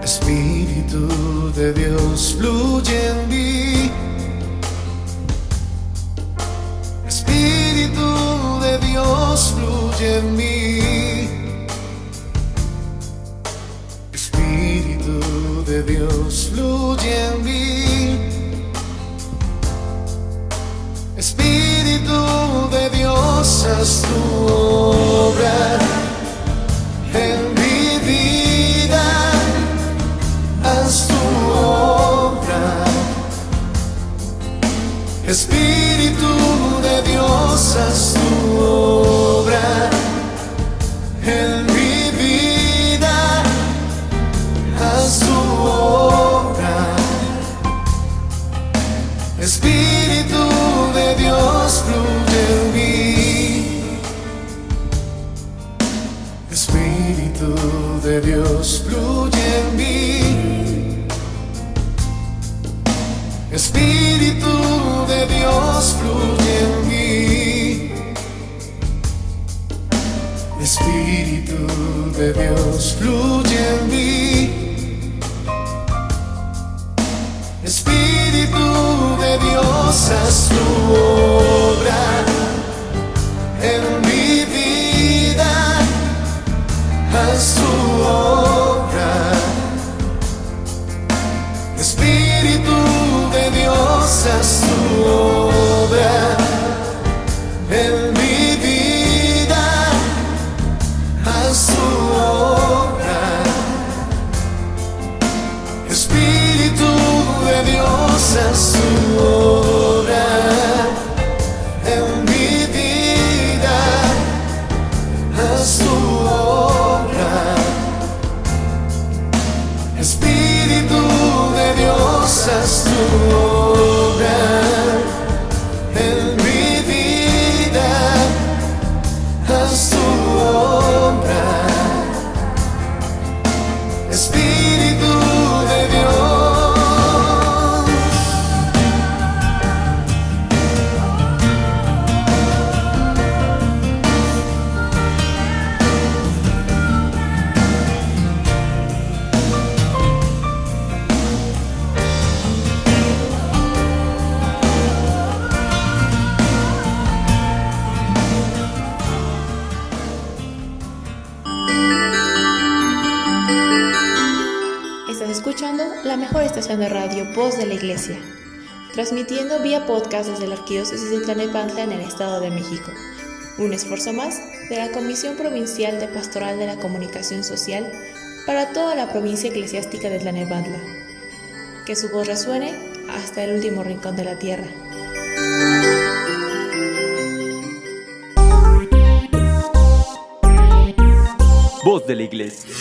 Espíritu de Dios, fluye en mí. Espíritu de Dios, fluye en mí. Espíritu de Dios, fluye en mí. Espíritu de Dios, haz tu obra en mi vida. Haz tu obra. Espíritu de Dios, haz tu obra en mi vida. Haz tu obra. Espíritu de Dios, fluye en mí. Espíritu de Dios, fluye en mí. Espíritu de Dios, fluye en mí. Espíritu de Dios, fluye en mí. Espíritu de Dios, haz tu obra en mi vida. Haz tu obra. Espíritu de Dios, haz tu obra en mi vida. Haz tu obra. Espíritu de Dios, haz tu obra en mi vida. Haz tu obra. Espíritu de Dios, haz tu obra en mi vida. Haz tu obra. Espíritu de Dios. Estás escuchando la mejor estación de radio, Voz de la Iglesia, transmitiendo vía podcast desde la Arquidiócesis de Tlalnepantla en el Estado de México. Un esfuerzo más de la Comisión Provincial de Pastoral de la Comunicación Social para toda la provincia eclesiástica de Tlalnepantla. Que su voz resuene hasta el último rincón de la tierra. Voz de la Iglesia.